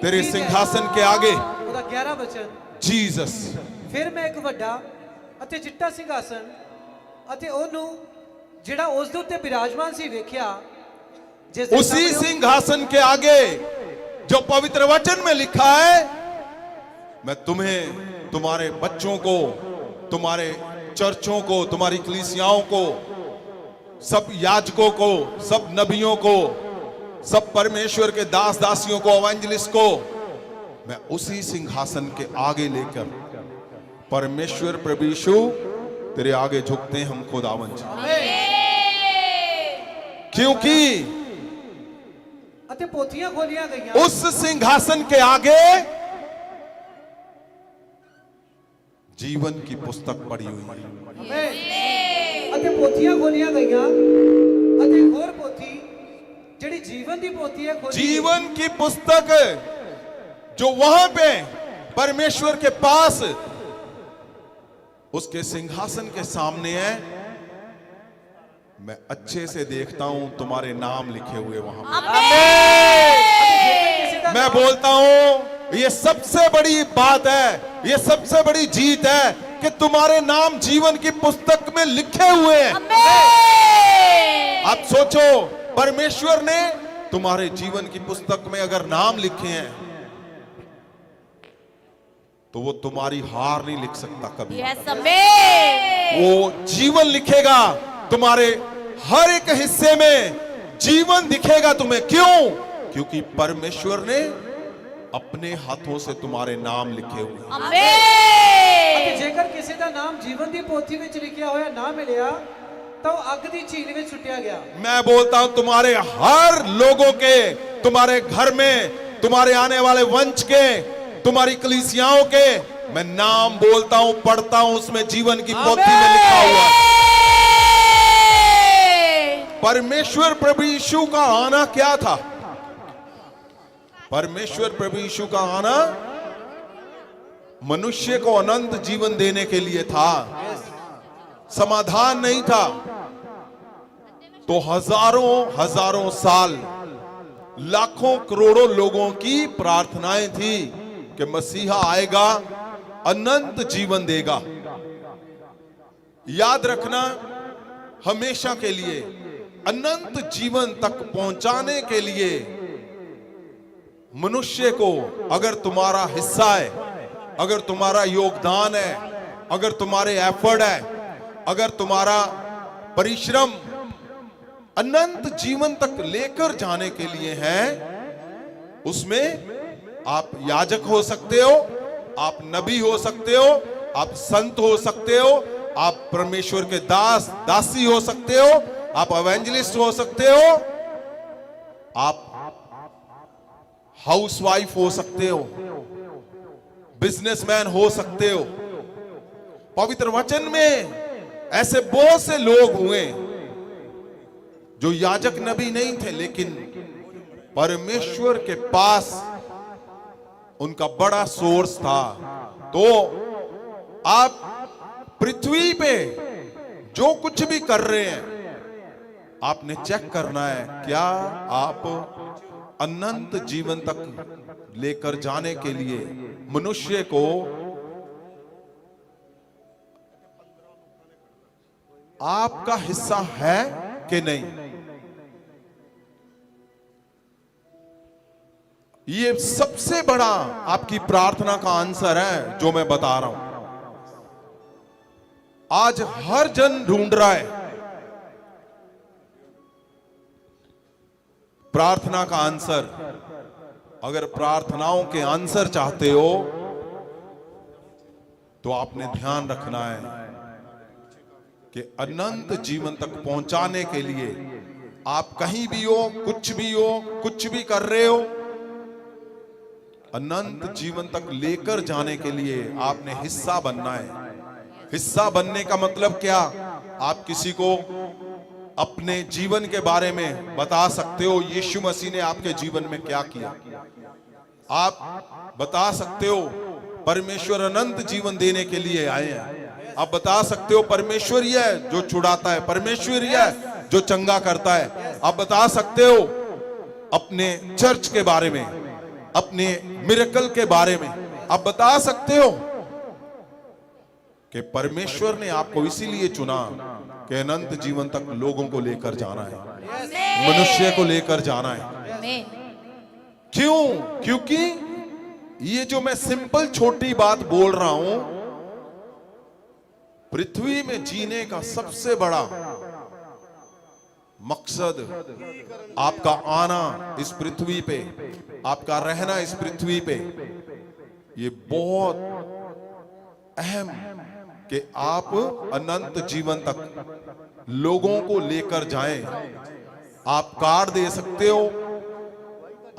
तेरे सिंहासन के आगे ਉਹਦਾ 11 ਵਚਨ जीसस ਫਿਰ ਮੈਂ ਇੱਕ ਵੱਡਾ ਅਤੇ ਚਿੱਟਾ ਸਿੰਘਾਸਨ ਅਤੇ ਉਹਨੂੰ ਜਿਹੜਾ ਉਸ ਦੇ ਉੱਤੇ ਬਿਰਾਜਮਾਨ ਸੀ ਵੇਖਿਆ ਜਿਸ ਦੇ उसी ਸਾਹਮਣੇ सिंहासन के आगे जो पवित्र वचन में लिखा है, मैं तुम्हें, तुम्हारे बच्चों को, तुम्हारे चर्चों को, तुम्हारी कलीसियाओं को, सब याजकों को, सब नबियों को, सब परमेश्वर के दास दासियों को, एवेंजलिस्ट को मैं उसी सिंहासन के आगे लेकर परमेश्वर प्रभु यीशु तेरे आगे झुकते हैं हम खुदावन जी, क्योंकि ਅਤੇ ਪੋਥੀਆਂ ਖੋਲੀਆਂ ਗਈਆਂ उस सिंहासन के आगे जीवन की पुस्तक पड़ी हुई है। ਅਤੇ ਪੋਥੀਆਂ ਖੋਲੀਆਂ ਗਈਆਂ ਅਤੇ ਹੋਰ ਪੋਥੀ ਜਿਹੜੀ ਜੀਵਨ ਦੀ ਪੋਥੀ ਹੈ ਖੋਲੀ जीवन की पुस्तक जो वहां पे परमेश्वर के पास उसके सिंहासन के सामने है, मैं अच्छे से देखता हूं तुम्हारे नाम लिखे हुए वहां पे। मैं बोलता हूं ये सबसे बड़ी बात है, ये सबसे बड़ी जीत है कि तुम्हारे नाम जीवन की पुस्तक में लिखे हुए हैं। आप सोचो, परमेश्वर ने तुम्हारे जीवन की पुस्तक में अगर नाम लिखे हैं तो वो तुम्हारी हार नहीं लिख सकता कभी। वो जीवन लिखेगा तुम्हारे हर एक हिस्से में, जीवन दिखेगा तुम्हें। क्यों? क्योंकि परमेश्वर ने अपने हाथों से तुम्हारे नाम लिखे हुए। ਅਤੇ ਜੇਕਰ ਕਿਸੇ ਦਾ ਨਾਮ ਜੀਵਨ ਦੀ ਪੋਥੀ ਵਿੱਚ ਲਿਖਿਆ ਹੋਇਆ ਨਾ ਮਿਲਿਆ ਤਾਂ ਉਹ ਅੱਗ ਦੀ ਝੀਲ ਵਿੱਚ ਸੁੱਟਿਆ ਗਿਆ। मैं बोलता हूं तुम्हारे हर लोगों के, तुम्हारे घर में, तुम्हारे आने वाले वंश के, तुम्हारी कलीसियाओं के मैं नाम बोलता हूं, पढ़ता हूं, उसमें जीवन की पोथी में लिखा हुआ। परमेश्वर प्रभु यीशु का आना क्या था? परमेश्वर प्रभु यीशु का आना मनुष्य को अनंत जीवन देने के लिए था, समाधान नहीं था। तो हजारों हजारों साल, लाखों करोड़ों लोगों की प्रार्थनाएं थी कि मसीहा आएगा, अनंत जीवन देगा। याद रखना, हमेशा के लिए अनंत जीवन तक पहुंचाने के लिए मनुष्य को, अगर तुम्हारा हिस्सा है, अगर तुम्हारा योगदान है, अगर तुम्हारे एफर्ट है, अगर तुम्हारा परिश्रम अनंत जीवन तक लेकर जाने के लिए है, उसमें आप याजक हो सकते हो, आप नबी हो सकते हो, आप संत हो सकते हो, आप परमेश्वर के दास दासी हो सकते हो, आप एवेंजलिस्ट हो सकते हो, आप हाउसवाइफ हो सकते हो, बिजनेसमैन हो सकते हो। पवित्र वचन में ऐसे बहुत से लोग हुए जो याजक नबी नहीं थे, लेकिन परमेश्वर के पास उनका बड़ा सोर्स था। तो आप पृथ्वी पे जो कुछ भी कर रहे हैं, आपने चेक करना है क्या आप अनंत जीवन तक लेकर जाने के लिए मनुष्य को आपका हिस्सा है कि नहीं। ये सबसे बड़ा आपकी प्रार्थना का आंसर है जो मैं बता रहा हूं। आज हर जन ढूंढ रहा है प्रार्थना का आंसर। अगर प्रार्थनाओं के आंसर चाहते हो तो आपने ध्यान रखना है कि अनंत जीवन तक पहुंचाने के लिए आप कहीं भी हो, कुछ भी हो, कुछ भी कर रहे हो, अनंत जीवन तक लेकर जाने के लिए आपने हिस्सा बनना है। हिस्सा बनने का मतलब क्या? आप किसी को अपने जीवन के बारे में बता सकते हो, यीशु मसीह ने आपके जीवन में क्या किया। आप बता सकते हो परमेश्वर अनंत जीवन देने के लिए आए हैं। आप बता सकते हो परमेश्वर ही है जो छुड़ाता है, परमेश्वर ही है जो चंगा करता है। आप बता सकते हो अपने चर्च के बारे में, अपने मिरेकल के बारे में आप बता सकते हो कि परमेश्वर ने आपको इसीलिए चुना कि अनंत जीवन तक लोगों को लेकर जाना है, मनुष्य को लेकर जाना है। आमीन। क्यों? क्योंकि ये जो मैं सिंपल छोटी बात बोल रहा हूं, पृथ्वी में जीने का सबसे बड़ा मकसद आपका आना इस पृथ्वी पे, आपका रहना इस पृथ्वी पे, ये बहुत अहम कि आप अनंत जीवन तक लोगों को लेकर जाएं। आप कार्ड दे सकते हो,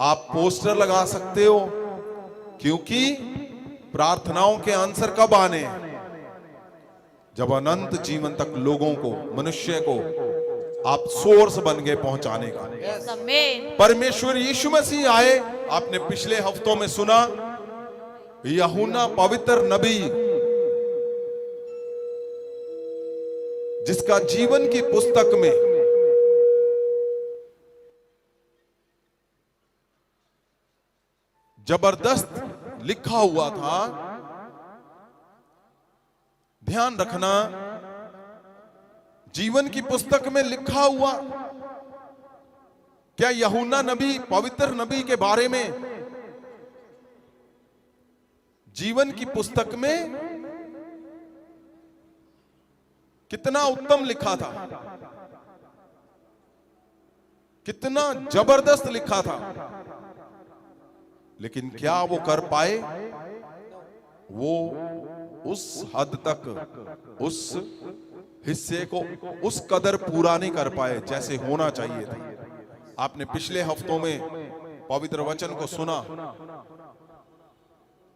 आप पोस्टर लगा सकते हो, क्योंकि प्रार्थनाओं के आंसर कब आने हैं? जब अनंत जीवन तक लोगों को, मनुष्य को आप सोर्स बन गए पहुंचाने का। आमीन। परमेश्वर यीशु मसीह आए। आपने पिछले हफ्तों में सुना, यूहन्ना पवित्र नबी, जिसका जीवन की पुस्तक में जबरदस्त लिखा हुआ था। ध्यान रखना, जीवन की पुस्तक में लिखा हुआ, क्या यूहन्ना नबी, पवित्र नबी के बारे में जीवन की पुस्तक में कितना उत्तम लिखा था, कितना जबरदस्त लिखा था, लेकिन क्या वो कर पाए? वो उस हद तक उस हिस्से को उस कदर पूरा नहीं कर पाए जैसे होना चाहिए था। आपने पिछले हफ्तों में पवित्र वचन को सुना,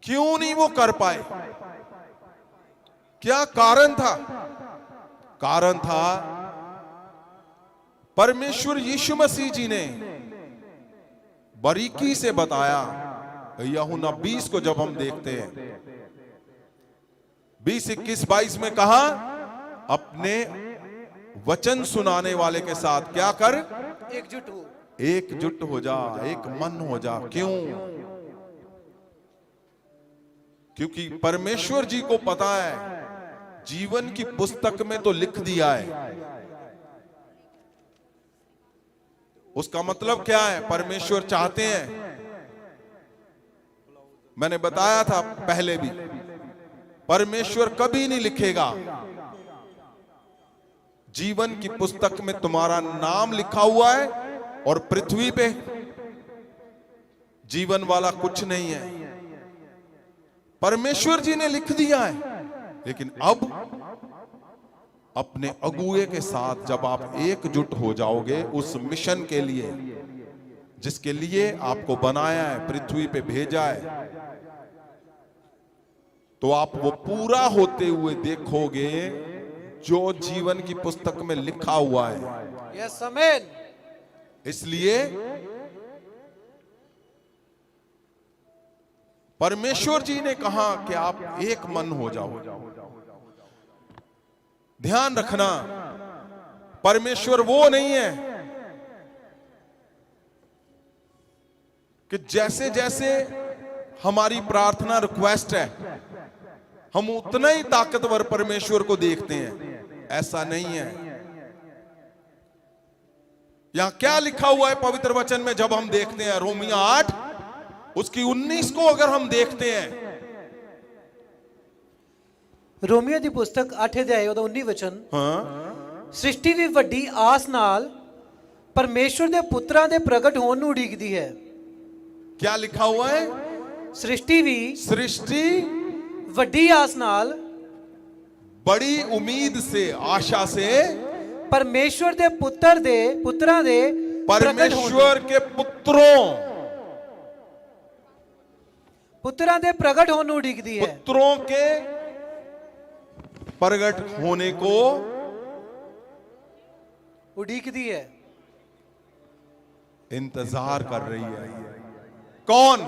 क्यों नहीं वो कर पाए? क्या कारण था? कारण था परमेश्वर यीशु मसीह जी ने बारीकी से बताया। यूहन्ना 20 को जब हम देखते हैं, 20, 21, 22 में कहा, अपने वचन सुनाने वाले के साथ क्या कर? एकजुट हो, एकजुट हो जा, एक मन हो जा। क्यों? क्योंकि परमेश्वर जी को पता है, जीवन की पुस्तक में तो लिख दिया है। उसका मतलब क्या है? परमेश्वर चाहते हैं, मैंने बताया था पहले भी, परमेश्वर कभी नहीं लिखेगा जीवन की पुस्तक में तुम्हारा नाम लिखा हुआ है और पृथ्वी पे जीवन वाला कुछ नहीं है। परमेश्वर जी ने लिख दिया है, लेकिन अब अपने अगुए के साथ जब आप एकजुट हो जाओगे उस मिशन के लिए जिसके लिए आपको बनाया है, पृथ्वी पे भेजा है, तो आप वो पूरा होते हुए देखोगे जो जीवन की पुस्तक में लिखा हुआ है। यस आमीन। इसलिए परमेश्वर जी ने कहा कि आप एक मन हो जाओ। ध्यान रखना, परमेश्वर वो नहीं है कि जैसे जैसे हमारी प्रार्थना रिक्वेस्ट है हम उतना ही ताकतवर परमेश्वर को देखते हैं। ऐसा नहीं है। यहां क्या लिखा हुआ है पवित्र वचन में? जब हम देखते हैं रोमिया 8 उसकी 19 को अगर हम देखते हैं, रोमियो ਦੀ ਪੁਸਤਕ 8 ਅਧਿਆਇ ਉਹਦਾ 19 ਵਚਨ, हाँ, ਸ੍ਰਿਸ਼ਟੀ ਵੀ ਵੱਡੀ ਆਸ ਨਾਲ ਪਰਮੇਸ਼ਵਰ ਦੇ ਪੁੱਤਰਾਂ ਦੇ ਪ੍ਰਗਟ ਹੋਣ ਨੂੰ ਉਡੀਕਦੀ ਹੈ। क्या लिखा हुआ है? ਸ੍ਰਿਸ਼ਟੀ ਵੀ सृष्टि ਵੱਡੀ ਆਸ ਨਾਲ बड़ी उम्मीद से, आशा से ਪਰਮੇਸ਼ਵਰ ਦੇ ਪੁੱਤਰਾਂ ਦੇ ਪ੍ਰਗਟ ਹੋਣ, परमेश्वर के ਪੁੱਤਰਾਂ ਦੇ ਪ੍ਰਗਟ ਹੋਣ ਨੂੰ ਉਡੀਕਦੀ ਹੈ। पुत्रों के प्रगट होने को ਉਡੀਕਦੀ ਹੈ। इंतजार कर रही है। कौन?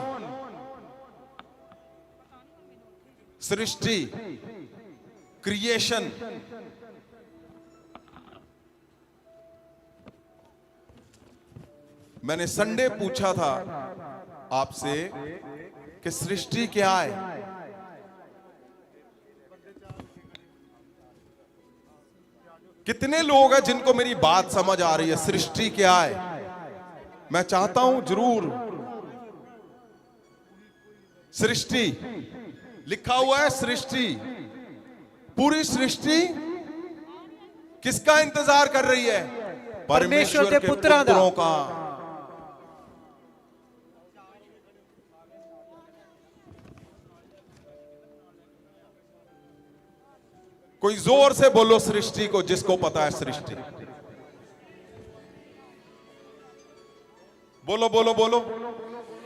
सृष्टि, क्रिएशन। मैंने संडे पूछा था आपसे कि सृष्टि क्या है। कितने लोग हैं जिनको मेरी बात समझ आ रही है? सृष्टि क्या है? मैं चाहता हूं जरूर, सृष्टि लिखा हुआ है, सृष्टि, पूरी सृष्टि किसका इंतजार कर रही है? परमेश्वर के पुत्रों का। कोई जोर से बोलो सृष्टि को, जिसको पता है सृष्टि। बोलो बोलो बोलो।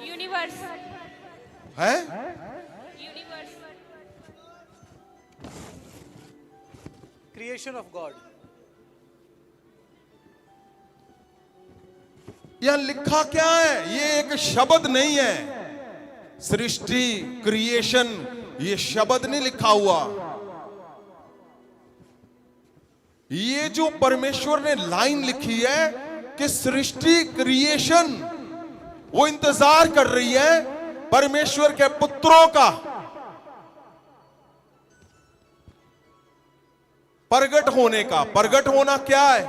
यूनिवर्स है? Universe creation of God. यहां लिखा क्या है? ये एक शब्द नहीं है। सृष्टि, क्रिएशन, ये शब्द नहीं लिखा हुआ। ये जो परमेश्वर ने लाइन लिखी है कि सृष्टि, क्रिएशन, वो इंतजार कर रही है परमेश्वर के पुत्रों का प्रगट होने का। प्रगट होना क्या है?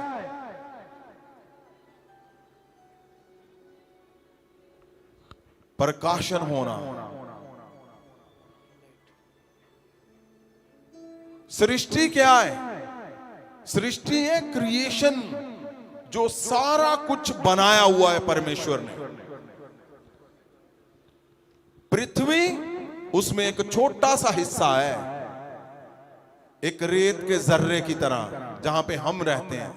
प्रकाशन होना। सृष्टि क्या है? सृष्टि है क्रिएशन, जो सारा कुछ बनाया हुआ है परमेश्वर ने। पृथ्वी उसमें एक छोटा सा हिस्सा है, एक रेत के जर्रे की तरह, जहां पे हम रहते हैं।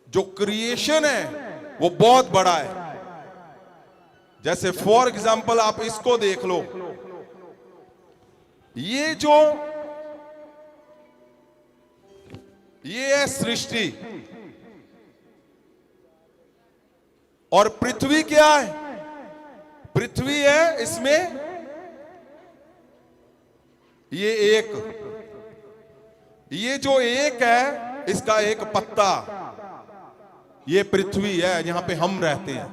जो क्रिएशन है वो बहुत बड़ा है। जैसे फॉर एग्जाम्पल आप इसको देख लो, ये है सृष्टि। और पृथ्वी क्या है? पृथ्वी है इसमें ये जो एक है, इसका एक पत्ता, ये पृथ्वी है जहां पे हम रहते हैं।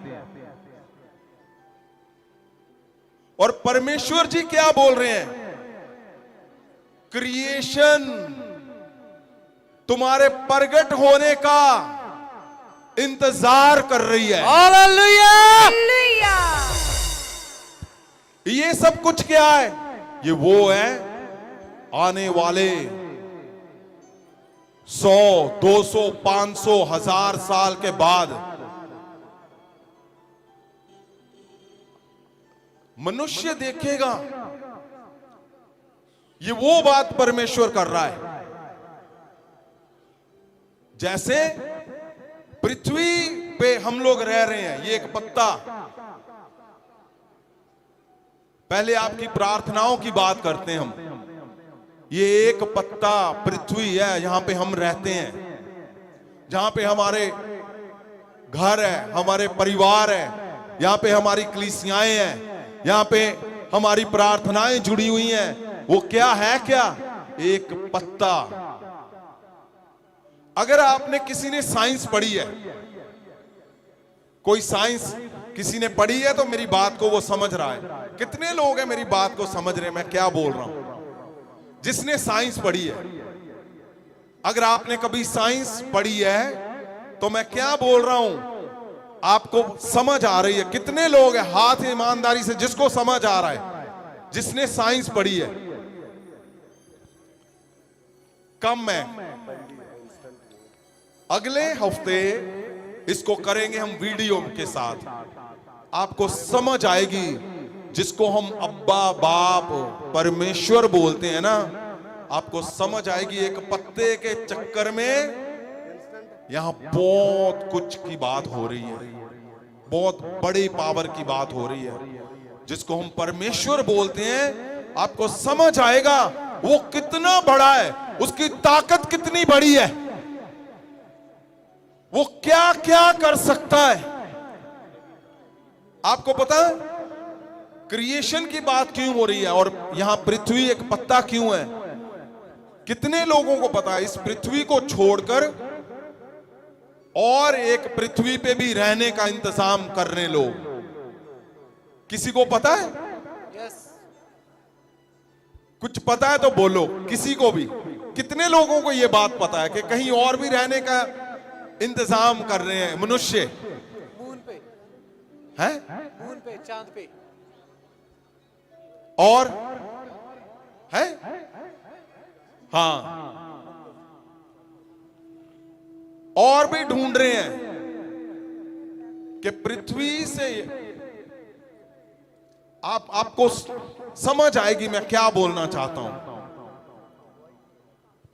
और परमेश्वर जी क्या बोल रहे हैं? क्रिएशन तुम्हारे प्रगट होने का इंतजार कर रही है। हालेलुया। ये सब कुछ क्या है? ये वो है आने वाले 100, 200, 500, 1000 साल के बाद मनुष्य देखेगा। ये वो बात परमेश्वर कर रहा है। जैसे पृथ्वी पे हम लोग रह रहे हैं, ये एक पत्ता। पहले आपकी प्रार्थनाओं की बात करते हैं हम। ये एक पत्ता पृथ्वी है, यहां पे हम रहते हैं, जहां पे हमारे घर है, हमारे परिवार है, यहां पे हमारी कलीसियाएं हैं, यहां पे हमारी प्रार्थनाएं जुड़ी हुई हैं। वो क्या है? क्या? एक पत्ता। अगर आपने, किसी ने साइंस पढ़ी है, कोई साइंस किसी ने पढ़ी है, तो मेरी बात को वो समझ रहा है। कितने लोग हैं मेरी बात को समझ रहे हैं मैं क्या बोल रहा हूं? जिसने साइंस पढ़ी है, अगर आपने कभी साइंस पढ़ी है तो मैं क्या बोल रहा हूं आपको समझ आ रही है? कितने लोग हैं हाथ ईमानदारी से जिसको समझ आ रहा है, जिसने साइंस पढ़ी है? कम है। अगले हफ्ते इसको करेंगे हम वीडियो के साथ, आपको समझ आएगी। जिसको हम अब्बा बाप परमेश्वर बोलते हैं ना, आपको समझ आएगी। एक पत्ते के चक्कर में यहां बहुत कुछ की बात हो रही है, बहुत बड़ी पावर की बात हो रही है। जिसको हम परमेश्वर बोलते हैं, आपको समझ आएगा वो कितना बड़ा है, उसकी ताकत कितनी बड़ी है, वो क्या क्या कर सकता है। आपको पता है क्रिएशन की बात क्यों हो रही है और यहां पृथ्वी एक पत्ता क्यों है? कितने लोगों को पता है इस पृथ्वी को छोड़कर और एक पृथ्वी पे भी रहने का इंतजाम करने लोग। किसी को पता है? कुछ पता है तो बोलो, किसी को भी। कितने लोगों को यह बात पता है कि कहीं और भी रहने का इंतजाम कर रहे हैं मनुष्य? मून पे, हैं? मून पे, चांद पे। और है? हाँ, और भी ढूंढ रहे हैं कि पृथ्वी से आपको समझ आएगी मैं क्या बोलना चाहता हूं।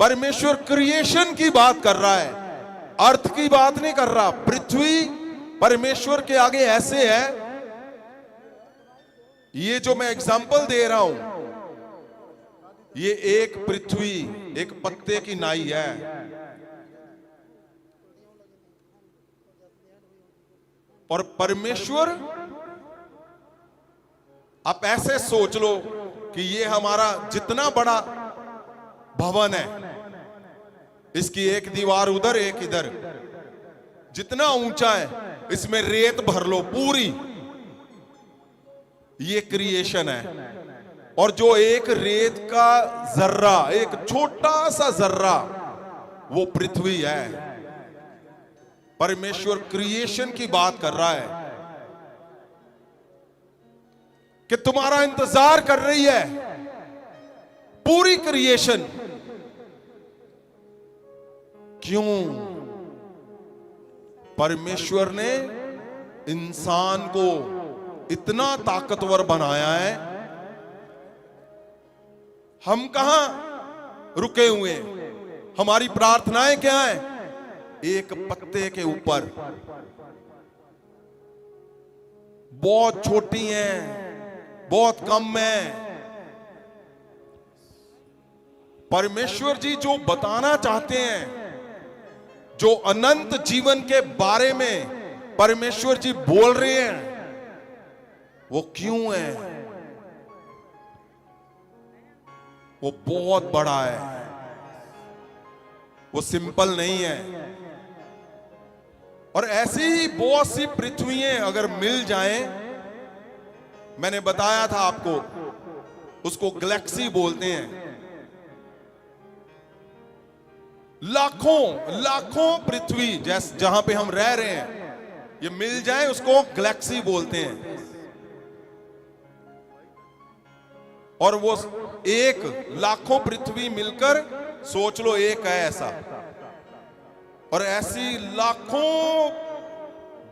परमेश्वर क्रिएशन की बात कर रहा है, अर्थ की बात नहीं कर रहा। पृथ्वी परमेश्वर के आगे ऐसे है, ये जो मैं एग्जांपल दे रहा हूं, ये एक पृथ्वी एक पत्ते की नाई है। और परमेश्वर, आप ऐसे सोच लो कि ये हमारा जितना बड़ा भवन है, इसकी एक दीवार उधर एक इधर, जितना ऊंचा है इसमें रेत भर लो पूरी, ये क्रिएशन है। और जो एक रेत का जर्रा, एक छोटा सा जर्रा, वो पृथ्वी है। परमेश्वर क्रिएशन की बात कर रहा है कि तुम्हारा इंतजार कर रही है पूरी क्रिएशन। क्यों? परमेश्वर ने इंसान को इतना ताकतवर बनाया है। हम कहां रुके हुए हैं? हमारी प्रार्थनाएं क्या हैं? एक पत्ते के ऊपर, बहुत छोटी हैं, बहुत कम हैं। परमेश्वर जी जो बताना चाहते हैं, जो अनंत जीवन के बारे में परमेश्वर जी बोल रहे हैं, वो क्यों है? वो बहुत बड़ा है, वो सिंपल नहीं है। और ऐसी ही बहुत सी पृथ्वियां अगर मिल जाएं, मैंने बताया था आपको, उसको गैलेक्सी बोलते हैं। लाखों लाखों पृथ्वी जैसे जहां पे हम रह रहे हैं, ये मिल जाए उसको गैलेक्सी बोलते हैं। और वो एक लाखों पृथ्वी मिलकर सोच लो एक है ऐसा। और ऐसी लाखों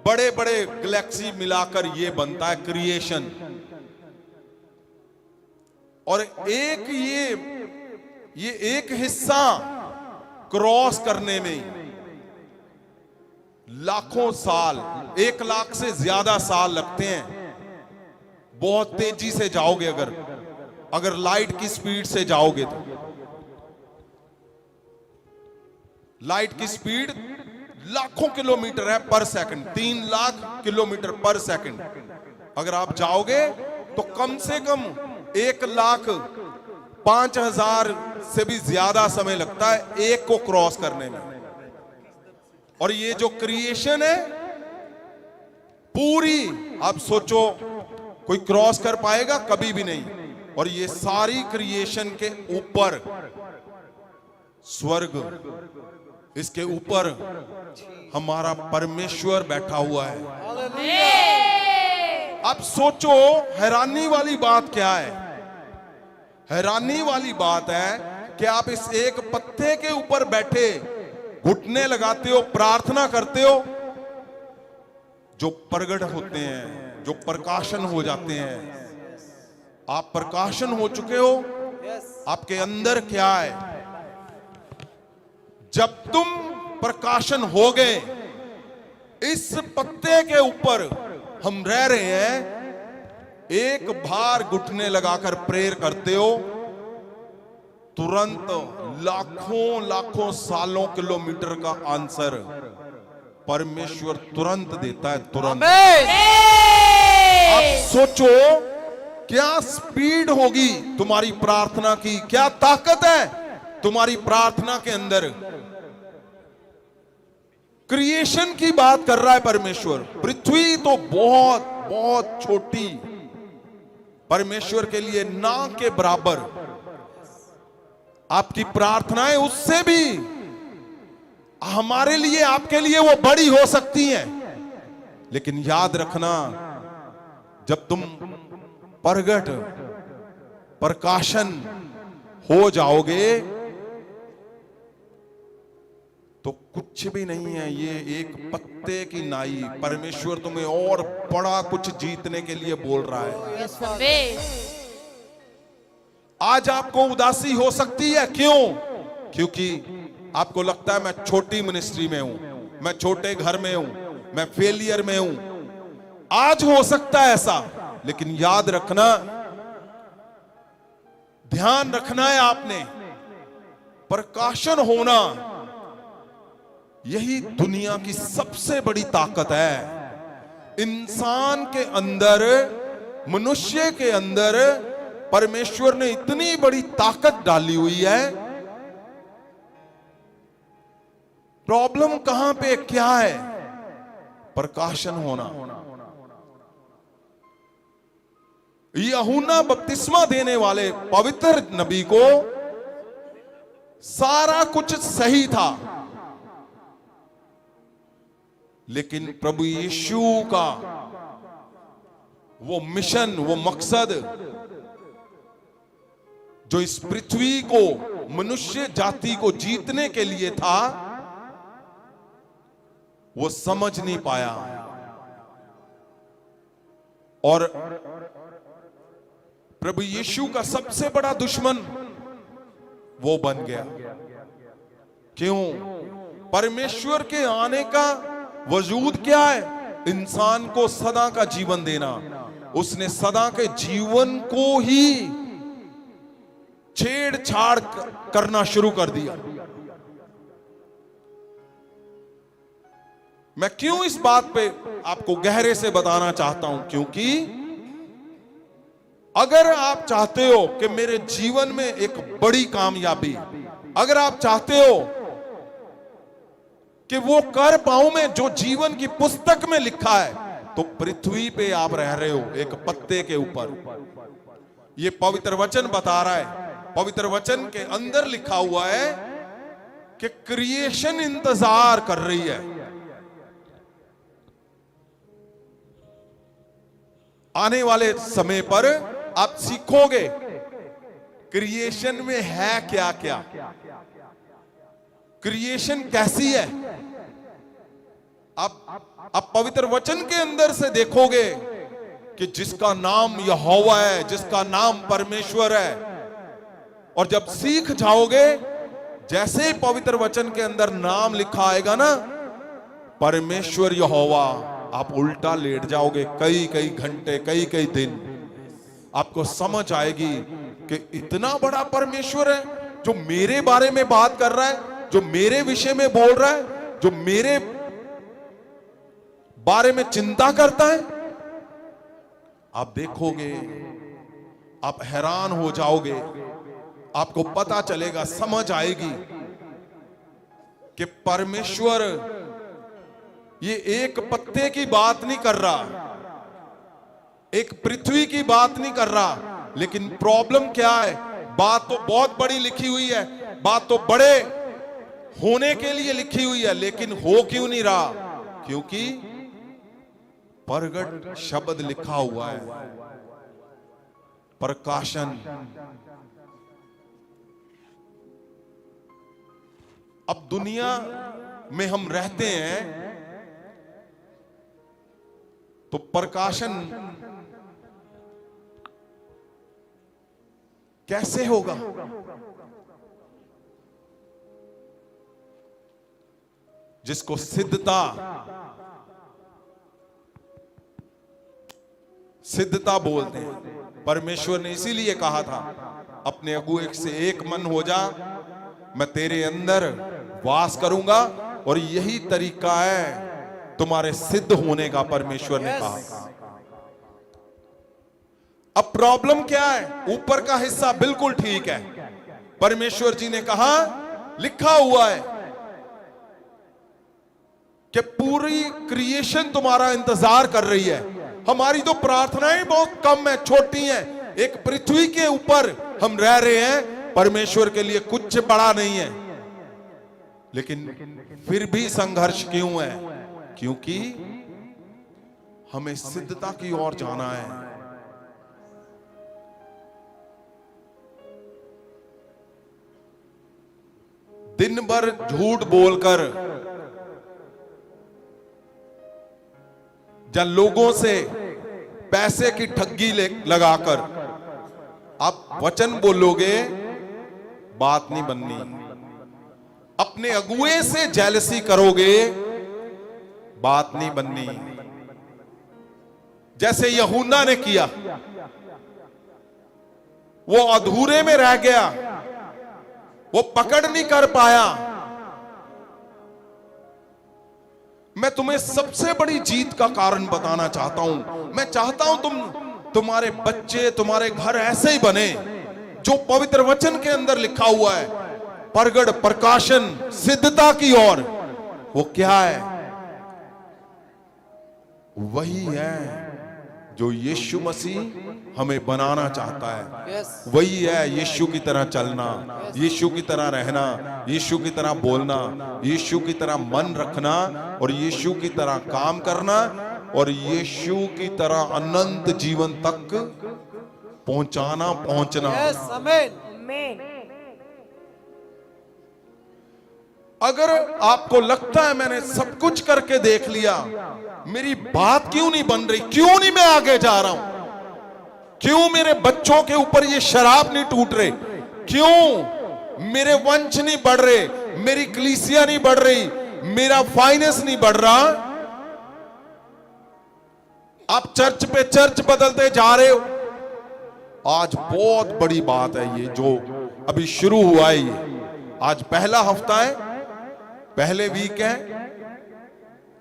बड़े बड़े गैलेक्सी मिलाकर ये बनता है क्रिएशन। और एक ये एक हिस्सा क्रॉस करने में लाखों साल, 1 लाख से ज्यादा साल लगते हैं। बहुत तेजी से जाओगे अगर लाइट की स्पीड से जाओगे तो। लाइट की स्पीड लाखों किलोमीटर है पर सेकंड, 3 लाख किलोमीटर पर सेकंड। अगर आप जाओगे तो कम से कम 1,05,000 से भी ज्यादा समय लगता है एक को क्रॉस करने में। और ये जो क्रिएशन है पूरी, आप सोचो कोई क्रॉस कर पाएगा? कभी भी नहीं। और ये सारी क्रिएशन के ऊपर स्वर्ग, इसके ऊपर हमारा परमेश्वर बैठा हुआ है। अब सोचो हैरानी वाली बात क्या है? हैरानी वाली बात है कि आप इस एक पत्ते के ऊपर बैठे घुटने लगाते हो, प्रार्थना करते हो, जो प्रगट होते हैं, जो प्रकाशन हो जाते हैं। आप प्रकाशन हो चुके हो। आपके अंदर क्या है? जब तुम प्रकाशन हो गए, इस पत्ते के ऊपर हम रह रहे हैं, एक बार घुटने लगाकर प्रेयर करते हो, तुरंत लाखों लाखों सालों किलोमीटर का आंसर परमेश्वर तुरंत देता है, तुरंत। आप सोचो क्या स्पीड होगी तुम्हारी प्रार्थना की, क्या ताकत है तुम्हारी प्रार्थना के अंदर। क्रिएशन की बात कर रहा है परमेश्वर। पृथ्वी तो बहुत बहुत छोटी, परमेश्वर के लिए ना के बराबर। आपकी प्रार्थनाएं उससे भी हमारे लिए, आपके लिए वो बड़ी हो सकती हैं, लेकिन याद रखना, जब तुम प्रगट प्रकाशन हो जाओगे तो कुछ भी नहीं है, ये एक पत्ते की नाई। परमेश्वर तुम्हें और बड़ा कुछ जीतने के लिए बोल रहा है। आज आपको उदासी हो सकती है, क्यों? क्योंकि आपको लगता है मैं छोटी मिनिस्ट्री में हूं, मैं छोटे घर में हूं, मैं फेलियर में हूं। आज हो सकता है ऐसा, लेकिन याद रखना, ध्यान रखना है आपने, प्रकाशन होना यही दुनिया की सबसे बड़ी ताकत है। इंसान के अंदर, मनुष्य के अंदर परमेश्वर ने इतनी बड़ी ताकत डाली हुई है। प्रॉब्लम कहां पे क्या है? प्रकाशन होना। यूहन्ना बपतिस्मा देने वाले पवित्र नबी को सारा कुछ सही था, लेकिन प्रभु यीशु का वो मिशन, वो मकसद जो इस पृथ्वी को, मनुष्य जाति को जीतने के लिए था, वो समझ नहीं पाया और प्रभु यीशु का सबसे बड़ा दुश्मन वो बन गया। क्यों? परमेश्वर के आने का वजूद क्या है? इंसान को सदा का जीवन देना। उसने सदा के जीवन को ही छेड़छाड़ करना शुरू कर दिया। मैं क्यों इस बात पे आपको गहरे से बताना चाहता हूं? क्योंकि अगर आप चाहते हो कि मेरे जीवन में एक बड़ी कामयाबी, अगर आप चाहते हो कि वो कर पाऊं मैं जो जीवन की पुस्तक में लिखा है, तो पृथ्वी पे आप रह रहे हो एक पत्ते के ऊपर। ये पवित्र वचन बता रहा है, पवित्र वचन के अंदर लिखा हुआ है कि क्रिएशन इंतजार कर रही है। आने वाले समय पर आप सीखोगे क्रिएशन में है क्या क्या, क्रिएशन कैसी है। आप पवित्र वचन के अंदर से देखोगे कि जिसका नाम यहोवा है, जिसका नाम परमेश्वर है, और जब सीख जाओगे, जैसे ही पवित्र वचन के अंदर नाम लिखा आएगा ना, परमेश्वर यहोवा, आप उल्टा लेट जाओगे कई कई घंटे, कई कई दिन। आपको समझ आएगी कि इतना बड़ा परमेश्वर है जो मेरे बारे में बात कर रहा है, जो मेरे विषय में बोल रहा है, जो मेरे बारे में चिंता करता है। आप देखोगे, आप हैरान हो जाओगे, आपको पता चलेगा, समझ आएगी कि परमेश्वर ये एक पत्ते की बात नहीं कर रहा, एक पृथ्वी की बात नहीं कर रहा। लेकिन प्रॉब्लम क्या है? बात तो बहुत बड़ी लिखी हुई है, बात तो बड़े होने के लिए लिखी हुई है, लेकिन हो क्यों नहीं रहा? क्योंकि प्रगट शब्द लिखा हुआ है, प्रकाशन। अब दुनिया में हम रहते हैं तो प्रकाशन कैसे होगा? जिसको सिद्धता बोलते हैं। परमेश्वर ने इसीलिए कहा था, अपने अगुए से एक मन हो जा, मैं तेरे अंदर वास करूंगा, और यही तरीका है तुम्हारे सिद्ध होने का, परमेश्वर ने कहा। अब प्रॉब्लम क्या है? ऊपर का हिस्सा बिल्कुल ठीक है, परमेश्वर जी ने कहा, लिखा हुआ है, कि पूरी क्रिएशन तुम्हारा इंतजार कर रही है। हमारी तो प्रार्थनाएं बहुत कम है, छोटी हैं। एक पृथ्वी के ऊपर हम रह रहे हैं, परमेश्वर के लिए कुछ बड़ा नहीं है। लेकिन फिर भी संघर्ष क्यों है? क्योंकि हमें सिद्धता की ओर जाना है। दिन भर झूठ बोलकर या लोगों से पैसे की ठगी लगाकर आप वचन बोलोगे, बात नहीं बननी। अपने अगुए से जेलसी करोगे, बात नहीं बननी। जैसे यूहन्ना ने किया, वो अधूरे में रह गया, वो पकड़ नहीं कर पाया। मैं तुम्हें सबसे बड़ी जीत का कारण बताना चाहता हूं। मैं चाहता हूं तुम्हारे बच्चे, तुम्हारे घर ऐसे ही बने जो पवित्र वचन के अंदर लिखा हुआ है, प्रगट प्रकाशन सिद्धता की ओर। वो क्या है? वही है जो यीशु मसीह हमें बनाना चाहता है। वही है यीशु की तरह चलना, यीशु की तरह रहना, यीशु की तरह बोलना, यीशु की तरह मन रखना और यीशु की तरह काम करना और यीशु की तरह अनंत जीवन तक पहुंचना। अगर आपको लगता है मैंने सब कुछ करके देख लिया, मेरी बात क्यों नहीं बन रही, क्यों नहीं मैं आगे जा रहा हूं, क्यों मेरे बच्चों के ऊपर ये शराब नहीं टूट रहे, क्यों मेरे वंश नहीं बढ़ रहे, मेरी कलीसिया नहीं बढ़ रही, मेरा फाइनेंस नहीं बढ़ रहा, आप चर्च पे चर्च बदलते जा रहे हो। आज बहुत बड़ी बात है ये जो अभी शुरू हुआ है। ये आज पहला हफ्ता है, पहले वीक है।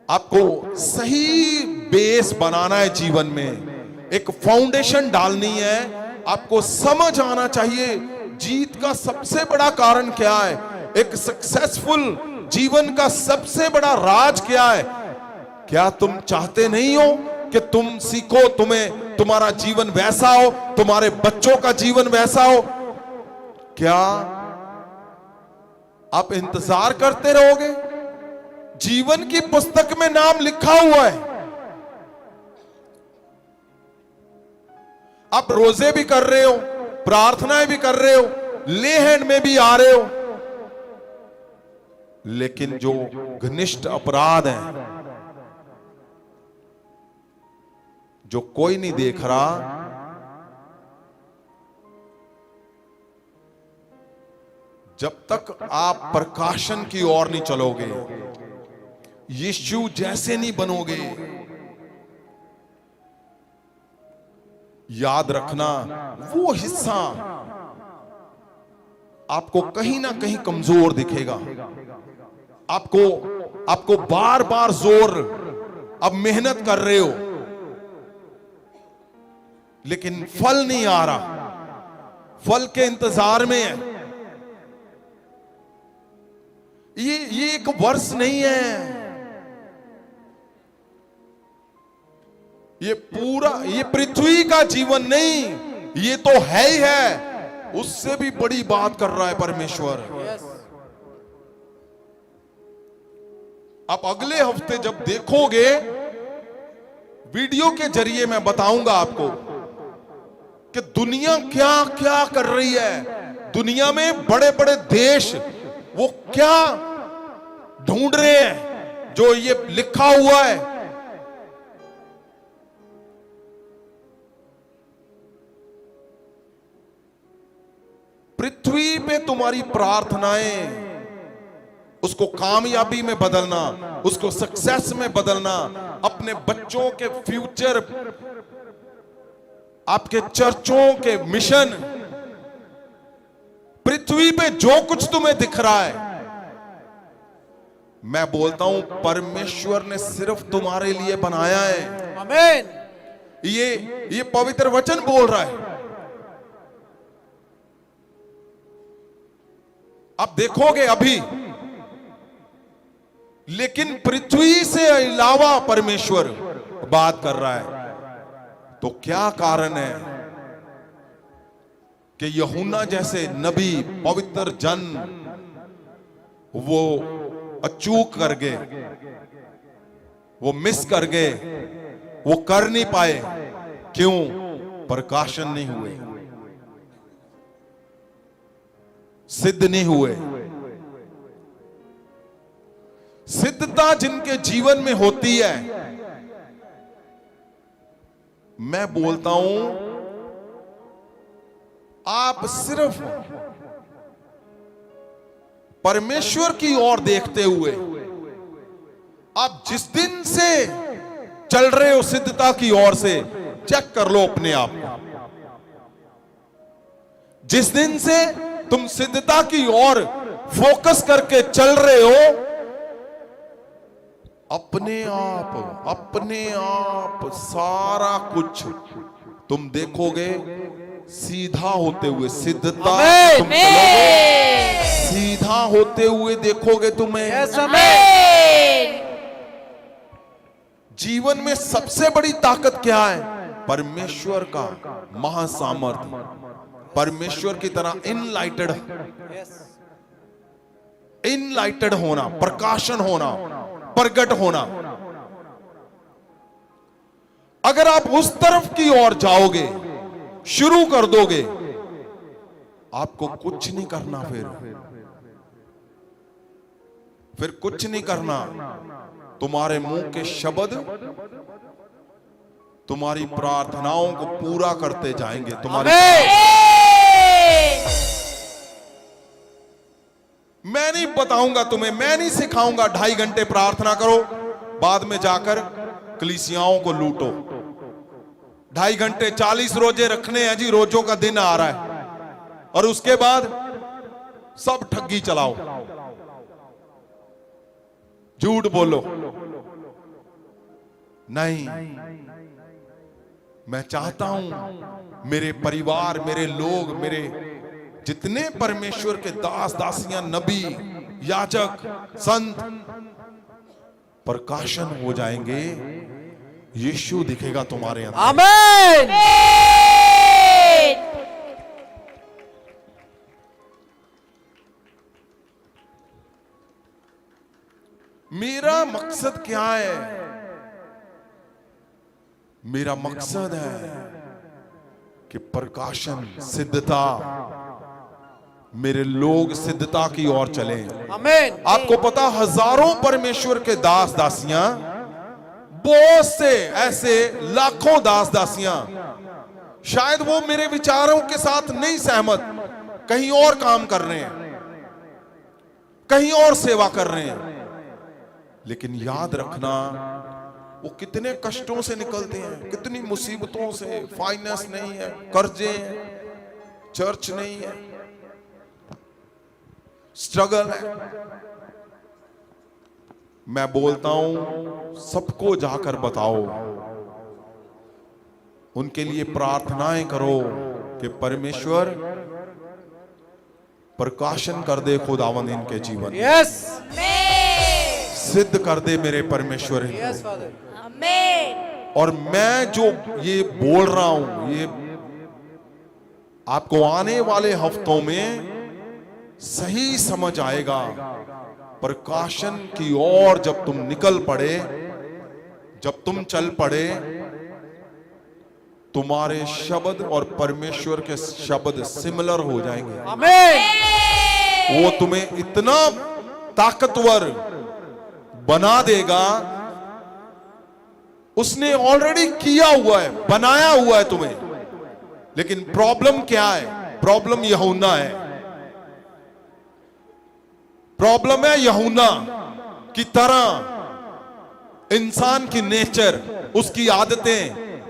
आपको सही बेस बनाना है जीवन में, एक फाउंडेशन डालनी है। आपको समझ आना चाहिए जीत का सबसे बड़ा कारण क्या है, एक सक्सेसफुल जीवन का सबसे बड़ा राज क्या है। क्या तुम चाहते नहीं हो कि तुम सीखो, तुम्हारा जीवन वैसा हो, तुम्हारे बच्चों का जीवन वैसा हो? क्या आप इंतजार करते रहोगे? जीवन की पुस्तक में नाम लिखा हुआ है। आप रोजे भी कर रहे हो, प्रार्थनाएं भी कर रहे हो, ले हैंड में भी आ रहे हो, लेकिन जो घनिष्ठ अपराध है, जो कोई नहीं देख रहा, जब तक आप प्रकाशन की ओर नहीं चलोगे, यीशु जैसे नहीं बनोगे, याद रखना वो हिस्सा आपको कहीं ना कहीं कमजोर दिखेगा। आपको बार बार जोर, अब मेहनत कर रहे हो लेकिन फल नहीं आ रहा, फल के इंतजार में है। ये एक वर्ष नहीं है, ये पूरा, ये पृथ्वी का जीवन नहीं, ये तो है ही है। उससे भी बड़ी बात कर रहा है परमेश्वर। आप अगले हफ्ते जब देखोगे, वीडियो के जरिए मैं बताऊंगा आपको कि दुनिया क्या क्या कर रही है। दुनिया में बड़े बड़े देश वो क्या ढूंढ रहे हैं, जो ये लिखा हुआ है। पृथ्वी पे तुम्हारी प्रार्थनाएं, उसको कामयाबी में बदलना, उसको सक्सेस में बदलना, अपने बच्चों के फ्यूचर, आपके चर्चों के मिशन, पृथ्वी पे जो कुछ तुम्हें दिख रहा है, मैं बोलता हूं परमेश्वर ने सिर्फ तुम्हारे लिए बनाया है। आमीन। ये पवित्र वचन बोल रहा है। आप देखोगे अभी लेकिन पृथ्वी से अलावा परमेश्वर बात कर रहा है। तो क्या कारण है कि यूहन्ना जैसे नबी, पवित्र जन, वो अचूक कर गए, वो मिस कर गए, वो कर नहीं पाए? क्यों? प्रकाशन नहीं हुए, सिद्ध नहीं हुए। सिद्धता जिनके जीवन में होती है, मैं बोलता हूं, आप सिर्फ परमेश्वर की ओर देखते हुए, आप जिस दिन से चल रहे हो सिद्धता की ओर से, चेक कर लो अपने आप को। जिस दिन से तुम सिद्धता की ओर फोकस करके चल रहे हो, अपने आप सारा कुछ तुम देखोगे सीधा होते हुए। सिद्धता तुम चलोगे, सीधा होते हुए देखोगे तुम्हें। जीवन में सबसे बड़ी ताकत क्या है? परमेश्वर का महासामर्थ्य, परमेश्वर की तरह इनलाइटेड होना, प्रकाशन होना, प्रगट होना। अगर आप उस तरफ की ओर जाओगे, शुरू कर दोगे, आपको कुछ नहीं करना, फिर कुछ नहीं करना। तुम्हारे मुंह के शब्द तुम्हारी प्रार्थनाओं को पूरा करते जाएंगे। मैं नहीं बताऊंगा तुम्हें, मैं नहीं सिखाऊंगा 2.5 घंटे प्रार्थना करो, बाद में जाकर कलीसियाओं को लूटो। 2.5 घंटे 40 रोजे रखने हैं जी, रोजों का दिन आ रहा है, और उसके बाद सब ठगी चलाओ, झूठ बोलो। नहीं, मैं चाहता हूं मेरे परिवार, मेरे लोग, मेरे जितने परमेश्वर के दास दासियां, नबी, याजक, संत, प्रकाशन हो जाएंगे। यीशु दिखेगा तुम्हारे अंदर। आमीन। मेरा मकसद क्या है? मेरा मकसद है कि प्रकाशन, सिद्धता, मेरे लोग सिद्धता की ओर चले। आमीन। आपको पता, हजारों परमेश्वर के दास दासियां, बहुत से ऐसे लाखों दास दासियां, शायद वो मेरे विचारों के साथ नहीं सहमत, कहीं और काम कर रहे हैं, कहीं और सेवा कर रहे हैं, लेकिन याद रखना, वो कितने कष्टों से निकलते हैं, कितनी मुसीबतों से। फाइनेंस नहीं है, कर्जे हैं, चर्च नहीं है, स्ट्रगल है। मैं बोलता हूं, सबको जाकर बताओ, उनके लिए प्रार्थनाएं करो कि परमेश्वर प्रकाशन कर दे खुदावंद इनके जीवन। यस, सिद्ध कर दे मेरे परमेश्वर इनको। Yes father. और मैं जो ये बोल रहा हूं, ये आपको आने वाले हफ्तों में सही समझ आएगा। प्रकाशन की ओर जब तुम निकल पड़े, जब तुम चल पड़े, तुम्हारे शब्द और परमेश्वर के शब्द सिमिलर हो जाएंगे। आमीन। वो तुम्हें इतना ताकतवर बना देगा, उसने ऑलरेडी किया हुआ है, बनाया हुआ है तुम्हें। लेकिन प्रॉब्लम क्या है? प्रॉब्लम यूहन्ना है। प्रॉब्लम है यूहन्ना की तरह इंसान की नेचर, उसकी आदतें,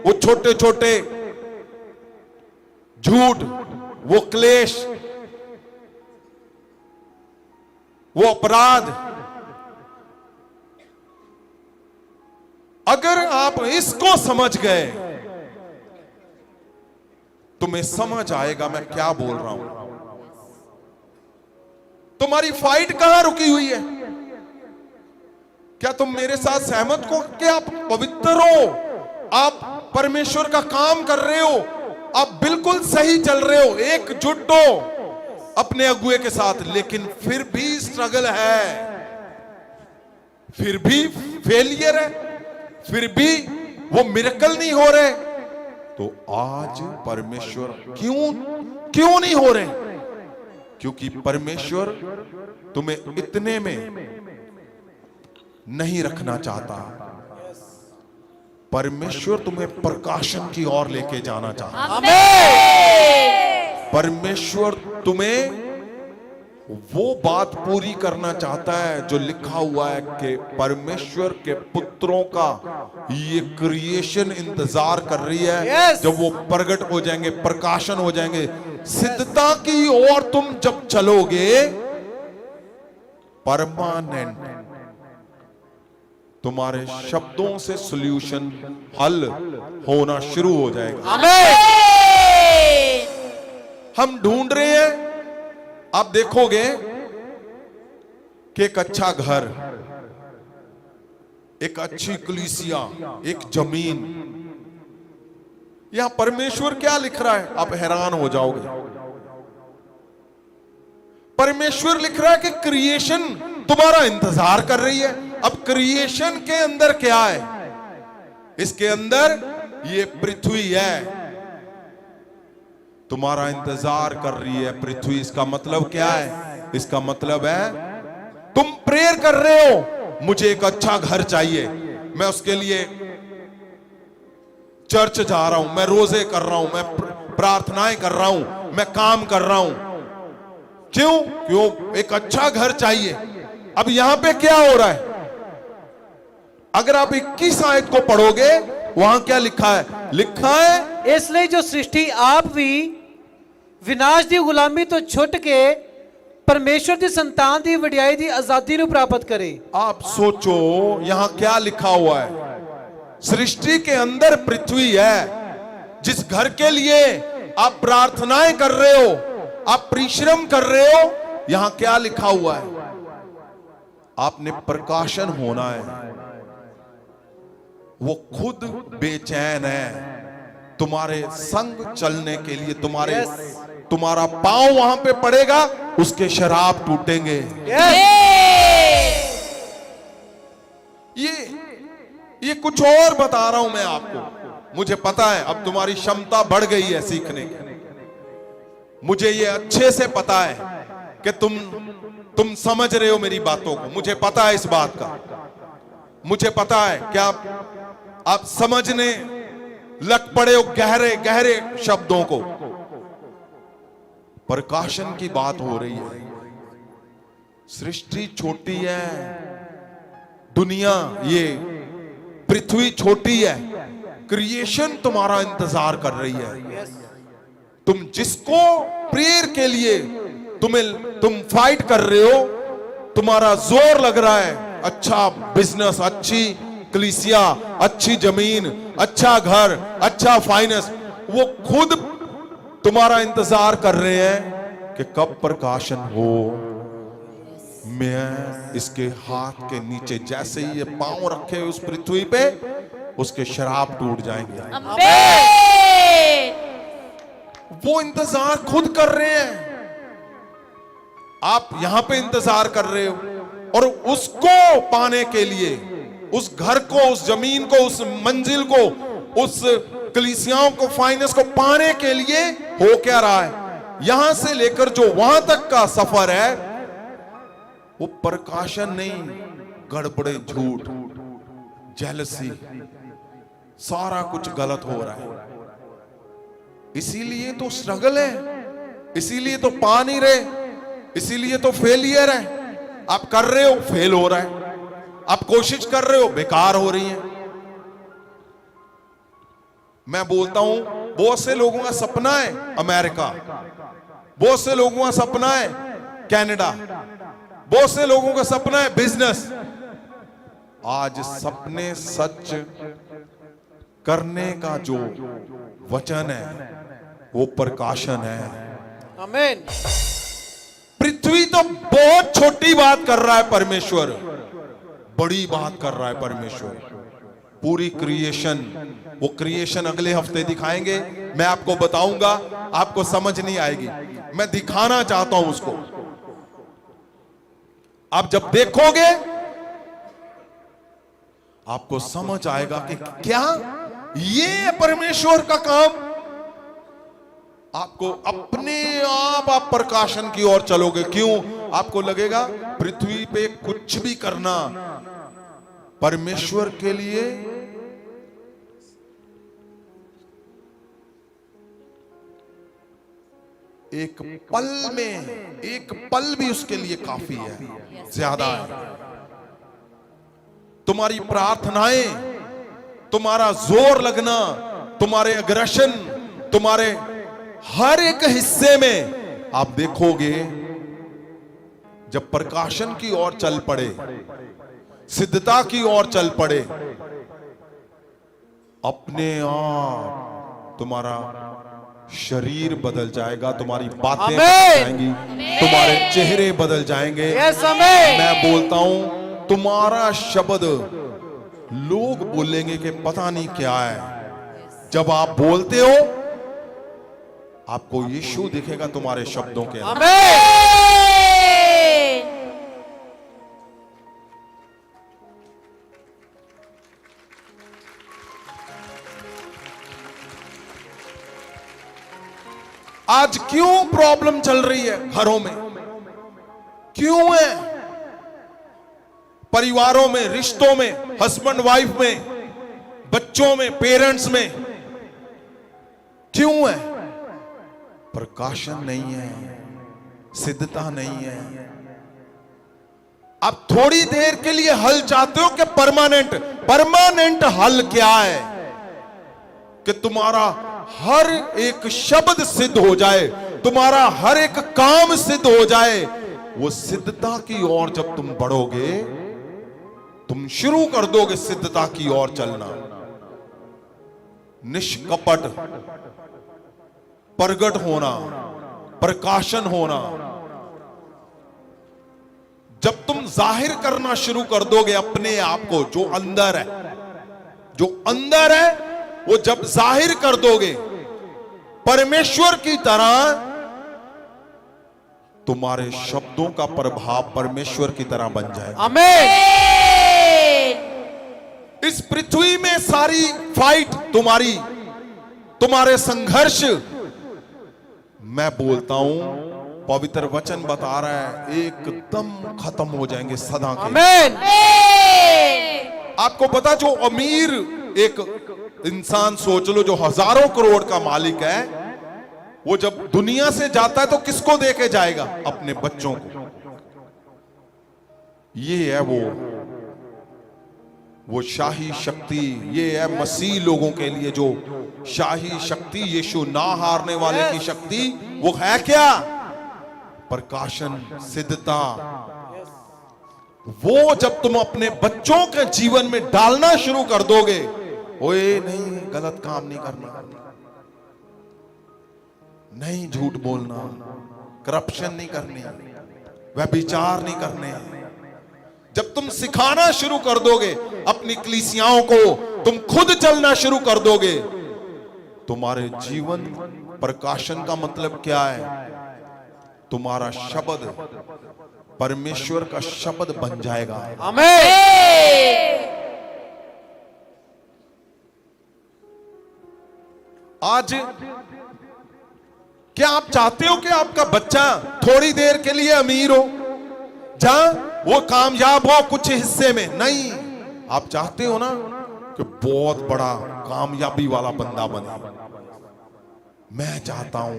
वो छोटे छोटे झूठ, वो क्लेश, वो अपराध। अगर आप इसको समझ गए, तुम्हें समझ आएगा मैं क्या बोल रहा हूं। तुम्हारी फाइट कहां रुकी हुई है? क्या तुम मेरे साथ सहमत हो कि आप पवित्र हो, आप परमेश्वर का काम कर रहे हो, आप बिल्कुल सही चल रहे हो, एकजुट हो अपने अगुए के साथ, लेकिन फिर भी स्ट्रगल है, फिर भी फेलियर है, फिर भी वो मिरेकल नहीं हो रहे, तो आज परमेश्वर क्यों नहीं हो रहे? क्योंकि परमेश्वर तुम्हें इतने में नहीं रखना चाहता। परमेश्वर तुम्हें प्रकाशन की ओर लेके जाना चाहता। परमेश्वर तुम्हें वो बात पूरी करना चाहता है जो लिखा हुआ है कि परमेश्वर के पुत्रों का ये क्रिएशन इंतजार कर रही है। Yes. जब वो प्रकट हो जाएंगे, प्रकाशन हो जाएंगे, सिद्धता की ओर तुम जब चलोगे, परमानेंट तुम्हारे शब्दों से सॉल्यूशन हल होना शुरू हो जाएगा। हम ढूंढ रहे हैं, आप देखोगे कि एक अच्छा घर, एक अच्छी कलीसिया, एक जमीन, यहां परमेश्वर क्या लिख रहा है, आप हैरान हो जाओगे। परमेश्वर लिख रहा है कि क्रिएशन तुम्हारा इंतजार कर रही है। अब क्रिएशन के अंदर क्या है? इसके अंदर ये पृथ्वी है, तुम्हारा इंतजार कर रही है पृथ्वी। इसका मतलब क्या है? इसका मतलब है तुम प्रेयर कर रहे हो, मुझे एक अच्छा घर चाहिए, मैं उसके लिए चर्च जा रहा हूं, मैं रोजे कर रहा हूं, मैं प्रार्थनाएं कर रहा हूं, मैं काम कर रहा हूं। क्यों? एक अच्छा घर चाहिए। अब यहां पे क्या हो रहा है? अगर आप 21 आयत को पढ़ोगे, वहां क्या लिखा है? लिखा है इसलिए जो सृष्टि आप भी विनाश ਦੀ ਗੁਲਾਮੀ ਤੋਂ ਛੁੱਟ ਕੇ परमेश्वर ਦੀ संतान ਦੀ ਵਡਿਆਈ ਦੀ आजादी ਨੂੰ प्राप्त करे। आप सोचो यहां क्या लिखा हुआ है। सृष्टि के अंदर पृथ्वी है, जिस घर के लिए आप प्रार्थनाएं कर रहे हो, आप परिश्रम कर रहे हो, यहां क्या लिखा हुआ है? आपने प्रकाशन होना है। वो खुद बेचैन है तुम्हारे संग चलने के लिए। तुम्हारा पांव वहां पे पड़ेगा, उसके शराब टूटेंगे। ये कुछ और बता रहा हूं मैं आपको। मुझे पता है अब तुम्हारी क्षमता बढ़ गई है सीखने की। मुझे ये अच्छे से पता है कि तुम समझ रहे हो मेरी बातों को। मुझे पता है इस बात का। मुझे पता है कि आप समझने लग पड़े हो गहरे गहरे शब्दों को। प्रकाशन की बात हो रही है। सृष्टि छोटी है, दुनिया ये पृथ्वी छोटी है, क्रिएशन तुम्हारा इंतजार कर रही है। तुम जिसको प्रेयर के लिए तुम फाइट कर रहे हो, तुम्हारा जोर लग रहा है, अच्छा बिजनेस, अच्छी कलीसिया, अच्छी जमीन, अच्छा घर, अच्छा फाइनेंस, वो खुद तुम्हारा इंतजार कर रहे हैं कि कब प्रकाशन हो। मैं इसके हाथ के नीचे जैसे ही ये पांव रखे उस पृथ्वी पे, उसके शराब टूट जाएंगे। वो इंतजार खुद कर रहे हैं। आप यहां पे इंतजार कर रहे हो, और उसको पाने के लिए, उस घर को, उस जमीन को, उस मंजिल को, उस कलीसियाओं को, फाइनेंस को पाने के लिए हो क्या रहा है? यहां से लेकर जो वहां तक का सफर है, वो प्रकाशन नहीं, गड़बड़े, झूठ, जेलसी, सारा कुछ गलत हो रहा है। इसीलिए तो स्ट्रगल है, इसीलिए तो पा नहीं रहे, इसीलिए तो फेलियर है। आप कर रहे हो, फेल हो रहा है। आप कोशिश कर रहे हो, बेकार हो रही है। मैं बोलता हूं, बहुत से लोगों का सपना है अमेरिका, बहुत से लोगों का सपना है कनाडा, बहुत से लोगों का सपना है बिजनेस। आज सपने सच करने का जो वचन है, वो प्रकाशन है। आमीन। पृथ्वी तो बहुत छोटी बात कर रहा है परमेश्वर, बड़ी बात कर रहा है परमेश्वर। पूरी क्रिएशन, वो क्रिएशन अगले हफ्ते दिखाएंगे, मैं आपको बताऊंगा, आपको समझ नहीं आएगी, मैं दिखाना चाहता हूं उसको। आप जब देखोगे आपको समझ आएगा कि क्या ये परमेश्वर का काम। आपको अपने आप प्रकाशन की ओर चलोगे। क्यों? आपको लगेगा पृथ्वी पे कुछ भी करना परमेश्वर के लिए एक पल में, एक पल भी उसके लिए काफी है, ज्यादा है। तुम्हारी प्रार्थनाएं, तुम्हारा जोर लगना, तुम्हारे अग्रेशन, तुम्हारे हर एक हिस्से में आप देखोगे जब प्रकाशन की ओर चल पड़े, सिद्धता की ओर चल पड़े, अपने आप तुम्हारा शरीर बदल जाएगा, तुम्हारी बातें बदल जाएंगी, तुम्हारे चेहरे बदल जाएंगे। मैं बोलता हूं तुम्हारा शब्द लोग बोलेंगे कि पता नहीं क्या है। जब आप बोलते हो आपको यीशु दिखेगा तुम्हारे शब्दों के अंदर। आज क्यों प्रॉब्लम चल रही है घरों में? क्यों है? परिवारों में, रिश्तों में, हस्बैंड वाइफ में, बच्चों में, पेरेंट्स में क्यों है? प्रकाशन नहीं है, सिद्धता नहीं है। आप थोड़ी देर के लिए हल चाहते हो कि परमानेंट? परमानेंट हल क्या है? कि तुम्हारा हर एक शब्द सिद्ध हो जाए, तुम्हारा हर एक काम सिद्ध हो जाए। वो सिद्धता की ओर जब तुम बढ़ोगे, तुम शुरू कर दोगे सिद्धता की ओर चलना। निष्कपट, प्रगट होना, प्रकाशन होना। जब तुम जाहिर करना शुरू कर दोगे अपने आप को, जो अंदर है, जो अंदर है, वो जब जाहिर कर दोगे परमेश्वर की तरह, तुम्हारे शब्दों का प्रभाव परमेश्वर की तरह बन जाएगा। आमीन। इस पृथ्वी में सारी फाइट तुम्हारी, तुम्हारे संघर्ष, मैं बोलता हूं पवित्र वचन बता रहा है, एकदम खत्म हो जाएंगे सदा के। आमीन। आपको पता, जो अमीर एक इंसान सोच लो, जो हजारों करोड़ का मालिक है, वो जब दुनिया से जाता है तो किसको दे के जाएगा? अपने बच्चों को। ये है वो शाही शक्ति, ये है मसीह लोगों के लिए जो शाही शक्ति, यीशु ना हारने वाले की शक्ति। वो है क्या? प्रकाशन, सिद्धता। वो जब तुम अपने बच्चों के जीवन में डालना शुरू कर दोगे, ओए नहीं गलत काम नहीं करना, नहीं झूठ बोलना, करप्शन नहीं करनी, व्यभिचार नहीं करने। जब तुम सिखाना शुरू कर दोगे अपनी कलीसियाओं को, तुम खुद चलना शुरू कर दोगे, तुम्हारे जीवन प्रकाशन का मतलब क्या है? तुम्हारा शब्द परमेश्वर का शब्द बन जाएगा। आमीन। आज क्या आप चाहते हो कि आपका बच्चा थोड़ी देर के लिए अमीर हो, जहां वो कामयाब हो कुछ हिस्से में? नहीं, आप चाहते हो ना कि बहुत बड़ा कामयाबी वाला बंदा बने। मैं चाहता हूं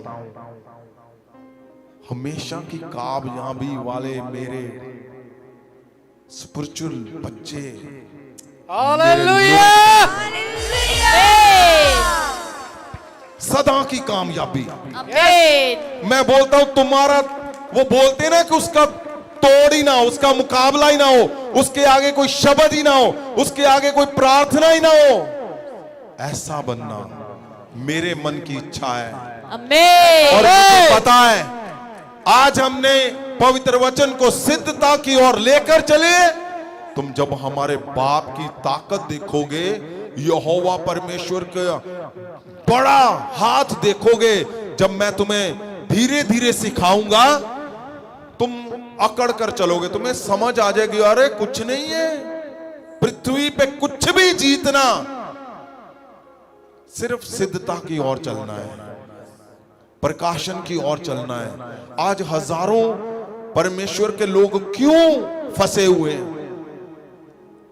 हमेशा की कामयाबी वाले मेरे स्पिरिचुअल बच्चे, हालेलुया। सदा की कामयाबी। आमीन। मैं बोलता हूं तुम्हारा, वो बोलते ना कि उसका तोड़ ही ना हो, उसका मुकाबला ही ना हो, उसके आगे कोई शब्द ही ना हो, उसके आगे कोई प्रार्थना ही ना हो। ऐसा बनना मेरे मन की इच्छा है। आमीन। और मुझे पता है, आज हमने पवित्र वचन को सिद्धता की ओर लेकर चले, तुम जब हमारे बाप की ताकत देखोगे, यहोवा परमेश्वर का बड़ा हाथ देखोगे, जब मैं तुम्हें धीरे धीरे सिखाऊंगा, तुम अकड़ कर चलोगे, तुम्हें समझ आ जाएगी, अरे कुछ नहीं है पृथ्वी पे कुछ भी जीतना, सिर्फ सिद्धता की ओर चलना है, प्रकाशन की ओर चलना है। आज हजारों परमेश्वर के लोग क्यों फंसे हुए हैं?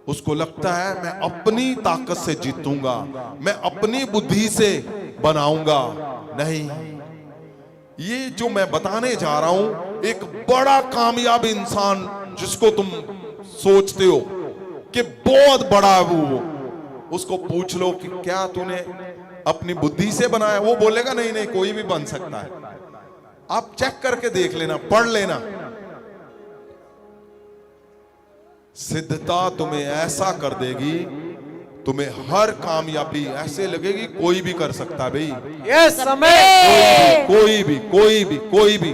उसको लगता है मैं अपनी ताकत से जीतूंगा, मैं अपनी बुद्धि से बनाऊंगा। नहीं, ये जो मैं बताने जा रहा हूं, एक बड़ा कामयाब इंसान जिसको तुम सोचते हो कि बहुत बड़ा है वो, उसको पूछ लो कि क्या तूने अपनी बुद्धि से बनाया? वो बोलेगा नहीं नहीं, कोई भी बन सकता है। आप चेक करके देख लेना, पढ़ लेना। सिद्धता तुम्हें ऐसा कर देगी, तुम्हें हर कामयाबी ऐसे लगेगी कोई भी कर सकता है भाई। Yes amen. कोई भी।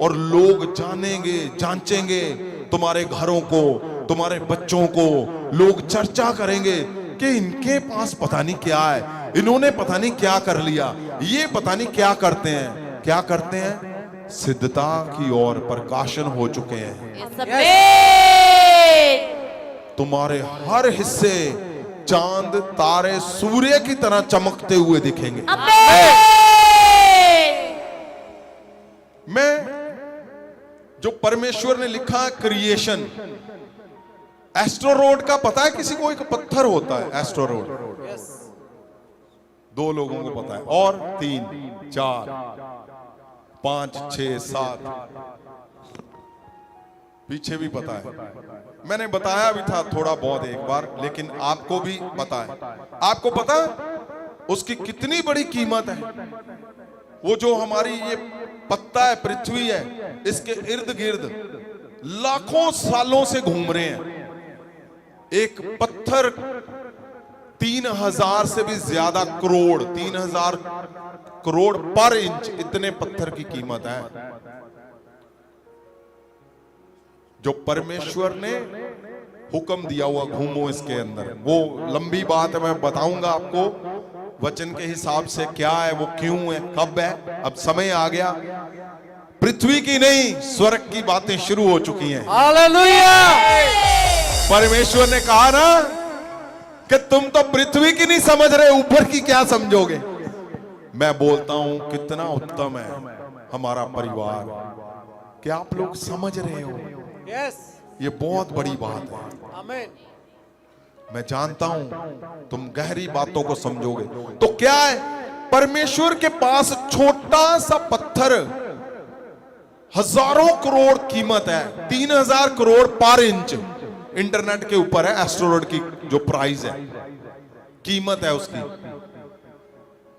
और लोग जानेंगे, जांचेंगे तुम्हारे घरों को, तुम्हारे बच्चों को, लोग चर्चा करेंगे कि इनके पास पता नहीं क्या है, इन्होंने पता नहीं क्या कर लिया, ये पता नहीं क्या करते हैं। क्या करते हैं? सिद्धता की ओर प्रकाशन हो चुके हैं। तुम्हारे हर हिस्से चांद, तारे, सूर्य की तरह चमकते हुए दिखेंगे। मैं जो परमेश्वर ने लिखा क्रिएशन, एस्ट्रोरोड का पता है किसी को? एक पत्थर होता है एस्ट्रोरोड, 2 लोगों को पता है, और 3, 4, 5, 6, 7 पीछे भी पता है। मैंने बताया भी था थोड़ा बहुत एक बार, लेकिन आपको भी पता है। आपको पता उसकी कितनी बड़ी कीमत है? वो जो हमारी ये पत्ता है, पृथ्वी है, इसके इर्द गिर्द लाखों सालों से घूम रहे हैं। एक पत्थर 3000 से भी ज्यादा करोड़, 3000 करोड़ पर इंच, इतने पत्थर की कीमत है। जो परमेश्वर ने हुक्म दिया हुआ, घूमो इसके अंदर। वो लंबी बात है, मैं बताऊंगा आपको वचन के हिसाब से क्या है, वो क्यों है, कब है। अब समय आ गया, पृथ्वी की नहीं स्वर्ग की बातें शुरू हो चुकी हैं। हालेलुया। परमेश्वर ने कहा ना कि तुम तो पृथ्वी की नहीं समझ रहे, ऊपर की क्या समझोगे। मैं बोलता हूं कितना उत्तम है हमारा परिवार, क्या आप लोग समझ रहे हो? यस, ये बहुत बड़ी बात है। आमीन। मैं जानता हूं तुम गहरी बातों को समझोगे। तो क्या है? परमेश्वर के पास छोटा सा पत्थर हजारों करोड़ कीमत है, 3000 करोड़ पर इंच। इंटरनेट के ऊपर है एस्ट्रोनॉट की जो प्राइस है, कीमत है उसकी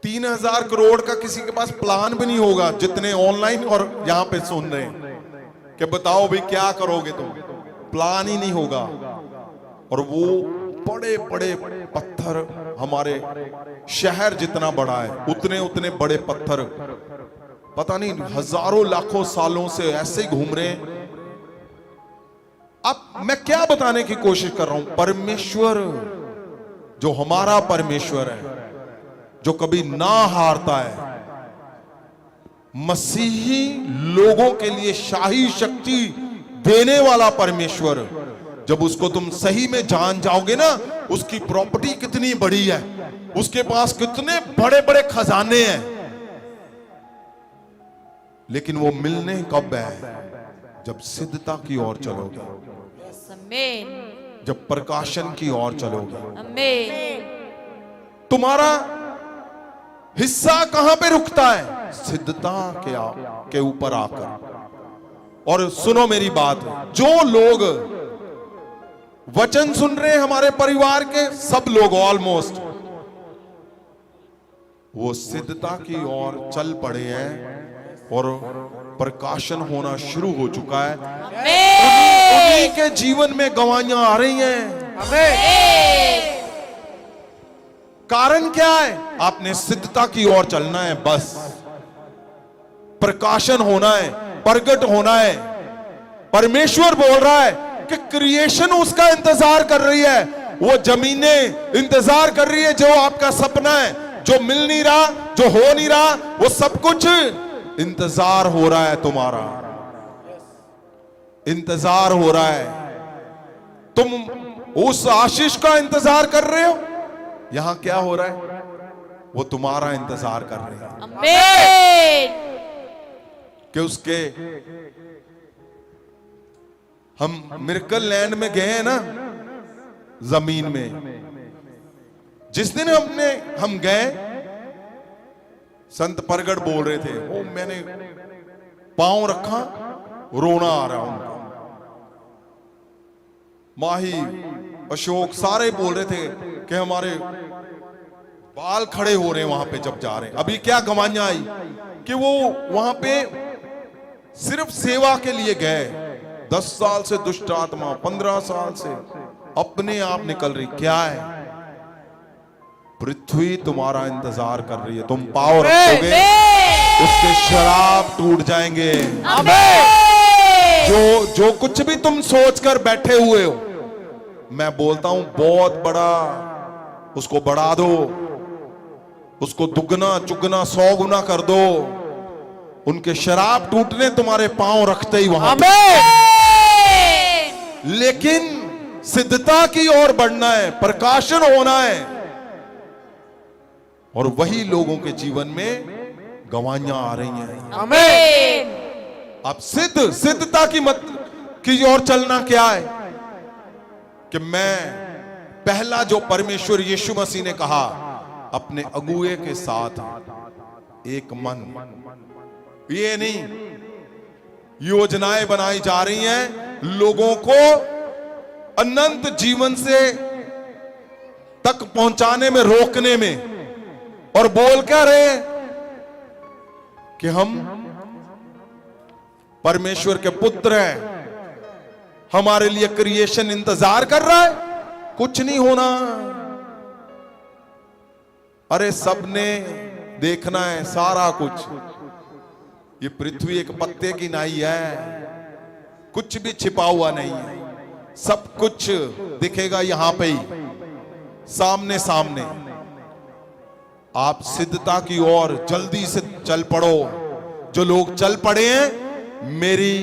3000 करोड़ का। किसी के पास प्लान भी नहीं होगा, जितने ऑनलाइन और यहां पे सुन रहे हैं कि बताओ भाई क्या करोगे तुम, प्लान ही नहीं होगा। और वो बड़े बड़े पत्थर, हमारे शहर जितना बड़ा है उतने उतने बड़े पत्थर, पता नहीं हजारों लाखों सालों से ऐसे ही घूम रहे हैं। अब मैं क्या बताने की कोशिश कर रहा हूं? परमेश्वर जो हमारा परमेश्वर है, जो कभी ना हारता है, मसीही लोगों के लिए शाही शक्ति देने वाला परमेश्वर, जब उसको तुम सही में जान जाओगे ना, उसकी प्रॉपर्टी कितनी बड़ी है, उसके पास कितने बड़े बड़े खजाने हैं। लेकिन वो मिलने कब है? जब सिद्धता की ओर चलोगे, जब प्रकाशन की ओर चलोगे। तुम्हारा हिस्सा कहां पे रुकता है? सिद्धता के ऊपर आकर। और सुनो मेरी बात, जो लोग वचन सुन रहे हैं हमारे परिवार के सब लोग ऑलमोस्ट, वो सिद्धता की ओर चल पड़े हैं और प्रकाशन होना शुरू हो चुका है। उन्हीं के जीवन में गवाहियां आ रही हैं। कारण क्या है? आपने सिद्धता की ओर चलना है, बस प्रकाशन होना है, प्रगट होना है। परमेश्वर बोल रहा है कि क्रिएशन उसका इंतजार कर रही है, वो जमीनें इंतजार कर रही है, जो आपका सपना है, जो मिल नहीं रहा, जो हो नहीं रहा, वो सब कुछ इंतजार हो रहा है तुम्हारा, इंतजार हो रहा है। तुम उस आशीष का इंतजार कर रहे हो, यहां क्या हो रहा है, वो तुम्हारा इंतजार कर रहे हैं आमेन। कि उसके हम मिरेकल लैंड में गए हैं ना, जमीन में जिस दिन हम गए, संत प्रगट बोल रहे थे, वो मैंने पांव रखा, रोना आ रहा उनका। माही, अशोक सारे बोल रहे थे कि हमारे बाल खड़े हो रहे हैं वहां पे जब जा रहे हैं। अभी क्या गवाहियां आई कि वो वहां पे सिर्फ सेवा के लिए गए, 10 साल से दुष्ट आत्मा, 15 साल से अपने आप निकल रही। क्या है, पृथ्वी तुम्हारा इंतजार कर रही है, तुम पाँव रखोगे, उसके शराब टूट जाएंगे। जो कुछ भी तुम सोचकर बैठे हुए हो, मैं बोलता हूं बहुत बड़ा, उसको बढ़ा दो, उसको दुगना चुगना 100 गुना कर दो। उनके शराब टूटने तुम्हारे पांव रखते ही वहां। लेकिन सिद्धता की ओर बढ़ना है, प्रकाशन होना है, और वही लोगों के जीवन में गवाहियां आ रही हैं। आमेन। अब सिद्धता की ओर चलना क्या है कि मैं पहला जो परमेश्वर यीशु मसीह ने कहा, अपने अगुए के साथ एक मन। ये नहीं योजनाएं बनाई जा रही हैं लोगों को अनंत जीवन से तक पहुंचाने में, रोकने में, और बोल क्या रहे हैं कि हम परमेश्वर के पुत्र हैं, हमारे लिए क्रिएशन इंतजार कर रहा है, कुछ नहीं होना। अरे सबने देखना है सारा कुछ। ये पृथ्वी एक पत्ते की नाई है, कुछ भी छिपा हुआ नहीं है, सब कुछ दिखेगा यहां पे ही, सामने सामने। आप सिद्धता की ओर जल्दी से चल पड़ो। जो लोग चल पड़े हैं, मेरी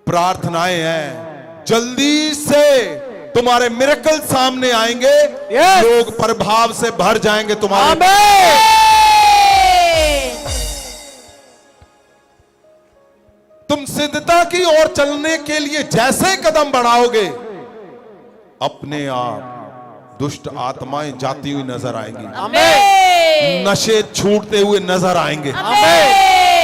प्रार्थनाएं हैं, जल्दी से तुम्हारे मिरेकल सामने आएंगे। लोग प्रभाव से भर जाएंगे तुम्हारे। तुम सिद्धता की ओर चलने के लिए जैसे कदम बढ़ाओगे, अपने आप दुष्ट आत्माएं जाती हुई नजर आएंगी। आमेन। नशे छूटते हुए नजर आएंगे। आमेन।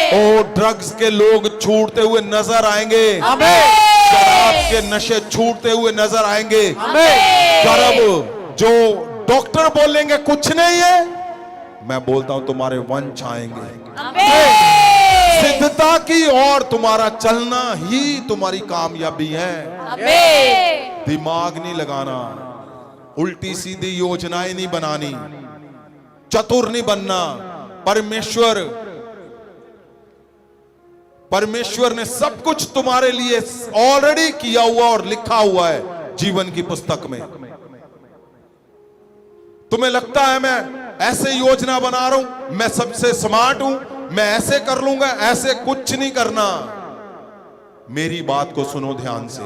ओ ड्रग्स के लोग छूटते हुए नजर आएंगे। आमेन। शराब के नशे छूटते हुए नजर आएंगे। आमेन। गर्भ जो डॉक्टर बोलेंगे कुछ नहीं है, मैं बोलता हूं तुम्हारे वंश आएंगे। आमेन। सिद्धता की ओर तुम्हारा चलना ही तुम्हारी कामयाबी है। आमेन। दिमाग नहीं लगाना, उल्टी सीधी योजनाएं नहीं बनानी, चतुर नहीं बनना। परमेश्वर ने सब कुछ तुम्हारे लिए ऑलरेडी किया हुआ और लिखा हुआ है जीवन की पुस्तक में। तुम्हें लगता है मैं ऐसे योजना बना रहा हूं, मैं सबसे स्मार्ट हूं, मैं ऐसे कर लूंगा, ऐसे कुछ नहीं करना। मेरी बात को सुनो ध्यान से,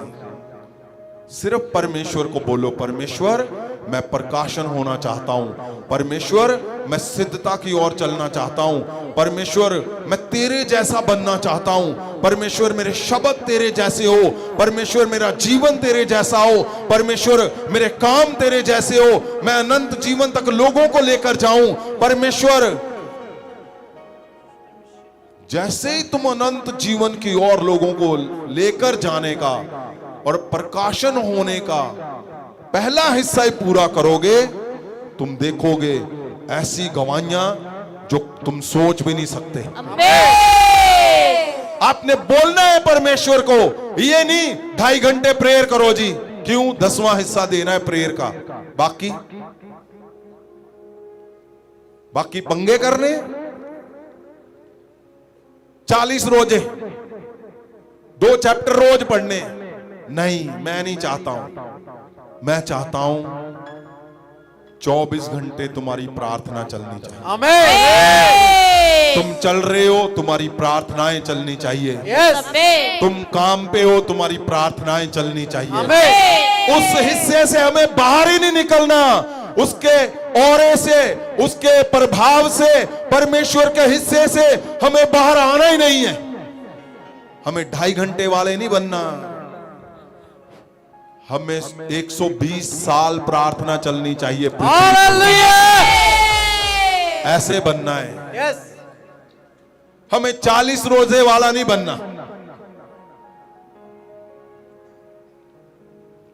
सिर्फ परमेश्वर को बोलो, परमेश्वर मैं प्रकाशन होना चाहता हूं, परमेश्वर मैं सिद्धता की ओर चलना चाहता हूं, परमेश्वर मैं तेरे जैसा बनना चाहता हूं, परमेश्वर मेरे शब्द तेरे जैसे हो, परमेश्वर मेरा जीवन तेरे जैसा हो, परमेश्वर मेरे काम तेरे जैसे हो, मैं अनंत जीवन तक लोगों को लेकर जाऊं। परमेश्वर जैसे ही तुम अनंत जीवन की ओर लोगों को लेकर जाने का और प्रकाशन होने का पहला हिस्सा ही पूरा करोगे, तुम देखोगे ऐसी गवाहियां जो तुम सोच भी नहीं सकते। आपने बोलना है परमेश्वर को, ये नहीं 2.5 घंटे प्रेयर करो जी, क्यों 10वां हिस्सा देना है प्रेयर का, बाकी पंगे करने। 40 रोजे, 2 चैप्टर रोज पढ़ने, नहीं, मैं नहीं चाहता हूं। मैं चाहता हूं 24 घंटे तुम्हारी प्रार्थना चलनी चाहिए। आमेन। तुम चल रहे हो, तुम्हारी प्रार्थनाएं चलनी चाहिए। यस। तुम काम पे हो, तुम्हारी प्रार्थनाएं चलनी चाहिए। आमेन। उस हिस्से से हमें बाहर ही नहीं निकलना, उसके औरे से, उसके प्रभाव से, परमेश्वर के हिस्से से हमें बाहर आना ही नहीं है। हमें 2.5 घंटे वाले नहीं बनना, हमें 120 साल प्रार्थना चलनी चाहिए। हालेलुया। ऐसे बनना है। यस। हमें 40 रोजे वाला नहीं बनना।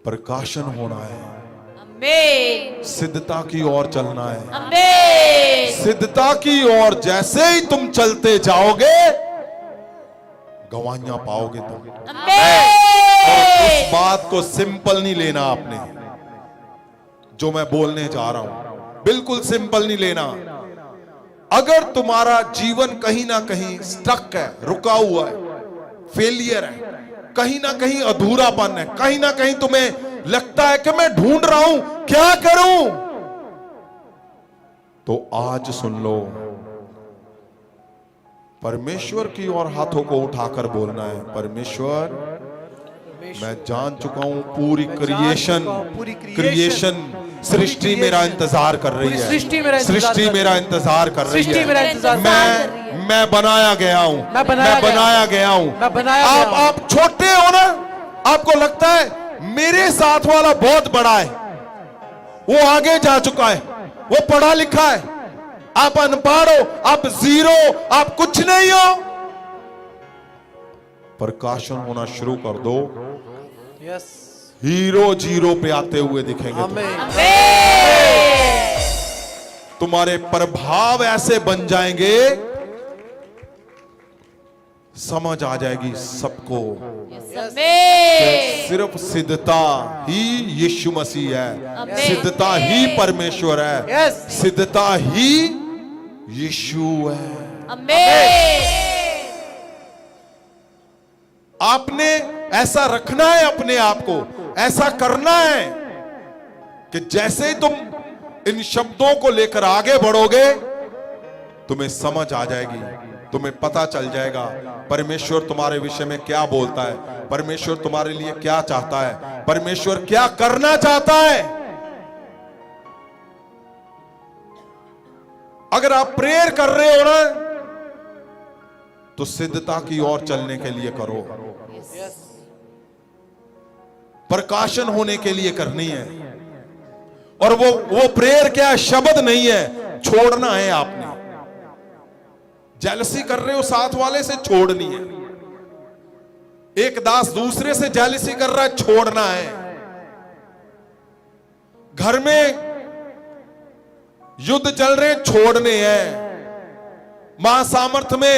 प्रकाशन होना है, आमेन। सिद्धता की ओर चलना है। आमेन। सिद्धता की ओर जैसे ही तुम चलते जाओगे, गवाहियां पाओगे तुम। आमेन। और उस बात को सिंपल नहीं लेना आपने, जो मैं बोलने जा रहा हूं, बिल्कुल सिंपल नहीं लेना। अगर तुम्हारा जीवन कहीं ना कहीं स्टक है, रुका हुआ है, फेलियर है, कहीं ना कहीं अधूरापन है, कहीं ना कहीं तुम्हें लगता है कि मैं ढूंढ रहा हूं, क्या करूं, तो आज सुन लो, परमेश्वर की ओर हाथों को उठाकर बोलना है, परमेश्वर मैं जान चुका हूं पूरी क्रिएशन सृष्टि मेरा इंतजार कर रही है। सृष्टि मेरा इंतजार कर रही है। मैं बनाया गया हूं। मैं बनाया गया हूं। आप छोटे हो ना, आपको लगता है मेरे साथ वाला बहुत बड़ा है, वो आगे जा चुका है, वो पढ़ा लिखा है, आप अनपढ़ हो, आप जीरो, आप कुछ नहीं हो। प्रकाशन होना शुरू कर दो, यस। हीरो जीरो पे आते हुए दिखेंगे। आमेन। तुम्हारे प्रभाव ऐसे बन जाएंगे, समझ आ जाएगी सबको, आमेन। सिर्फ सिद्धता ही यीशु मसीह है, सिद्धता ही परमेश्वर है, यस। सिद्धता ही यीशु है। आमेन। आपने ऐसा रखना है, अपने आप को ऐसा करना है कि जैसे ही तुम इन शब्दों को लेकर आगे बढ़ोगे, तुम्हें समझ आ जाएगी, तुम्हें पता चल जाएगा परमेश्वर तुम्हारे विषय में क्या बोलता है, परमेश्वर तुम्हारे लिए क्या चाहता है, परमेश्वर क्या करना चाहता है। अगर आप प्रेयर कर रहे हो ना, तो सिद्धता की ओर चलने के लिए करो, प्रकाशन होने के लिए करनी है। और वो प्रेयर क्या है? शब्द नहीं है, छोड़ना है आपने। जेलसी कर रहे हो साथ वाले से, छोड़नी है। एक दास दूसरे से जेलसी कर रहा है, छोड़ना है। घर में युद्ध चल रहे, छोड़ने हैं। मां सामर्थ्य में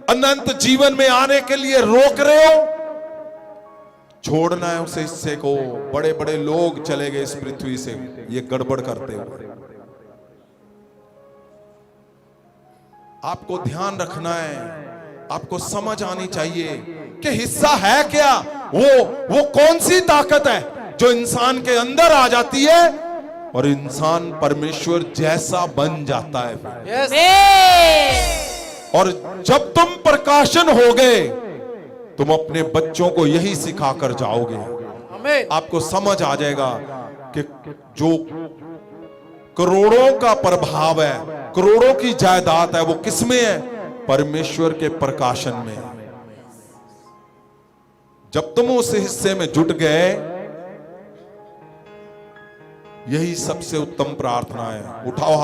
अनंत जीवन में आने के लिए रोक रहे हो, छोड़ना है उस हिस्से को। बड़े बड़े लोग चले गए इस पृथ्वी से ये गड़बड़ करते हुए। आपको ध्यान रखना है, आपको समझ आनी चाहिए कि हिस्सा है क्या, वो कौन सी ताकत है जो इंसान के अंदर आ जाती है और इंसान परमेश्वर जैसा बन जाता है। और जब तुम प्रकाशन हो गए, तुम अपने बच्चों को यही सिखाकर जाओगे। आपको समझ आ जाएगा कि जो करोड़ों का प्रभाव है, करोड़ों की जायदाद है, वो किसमें है? परमेश्वर के प्रकाशन में। जब तुम उस हिस्से में जुट गए, यही सबसे उत्तम प्रार्थना है। उठाओ।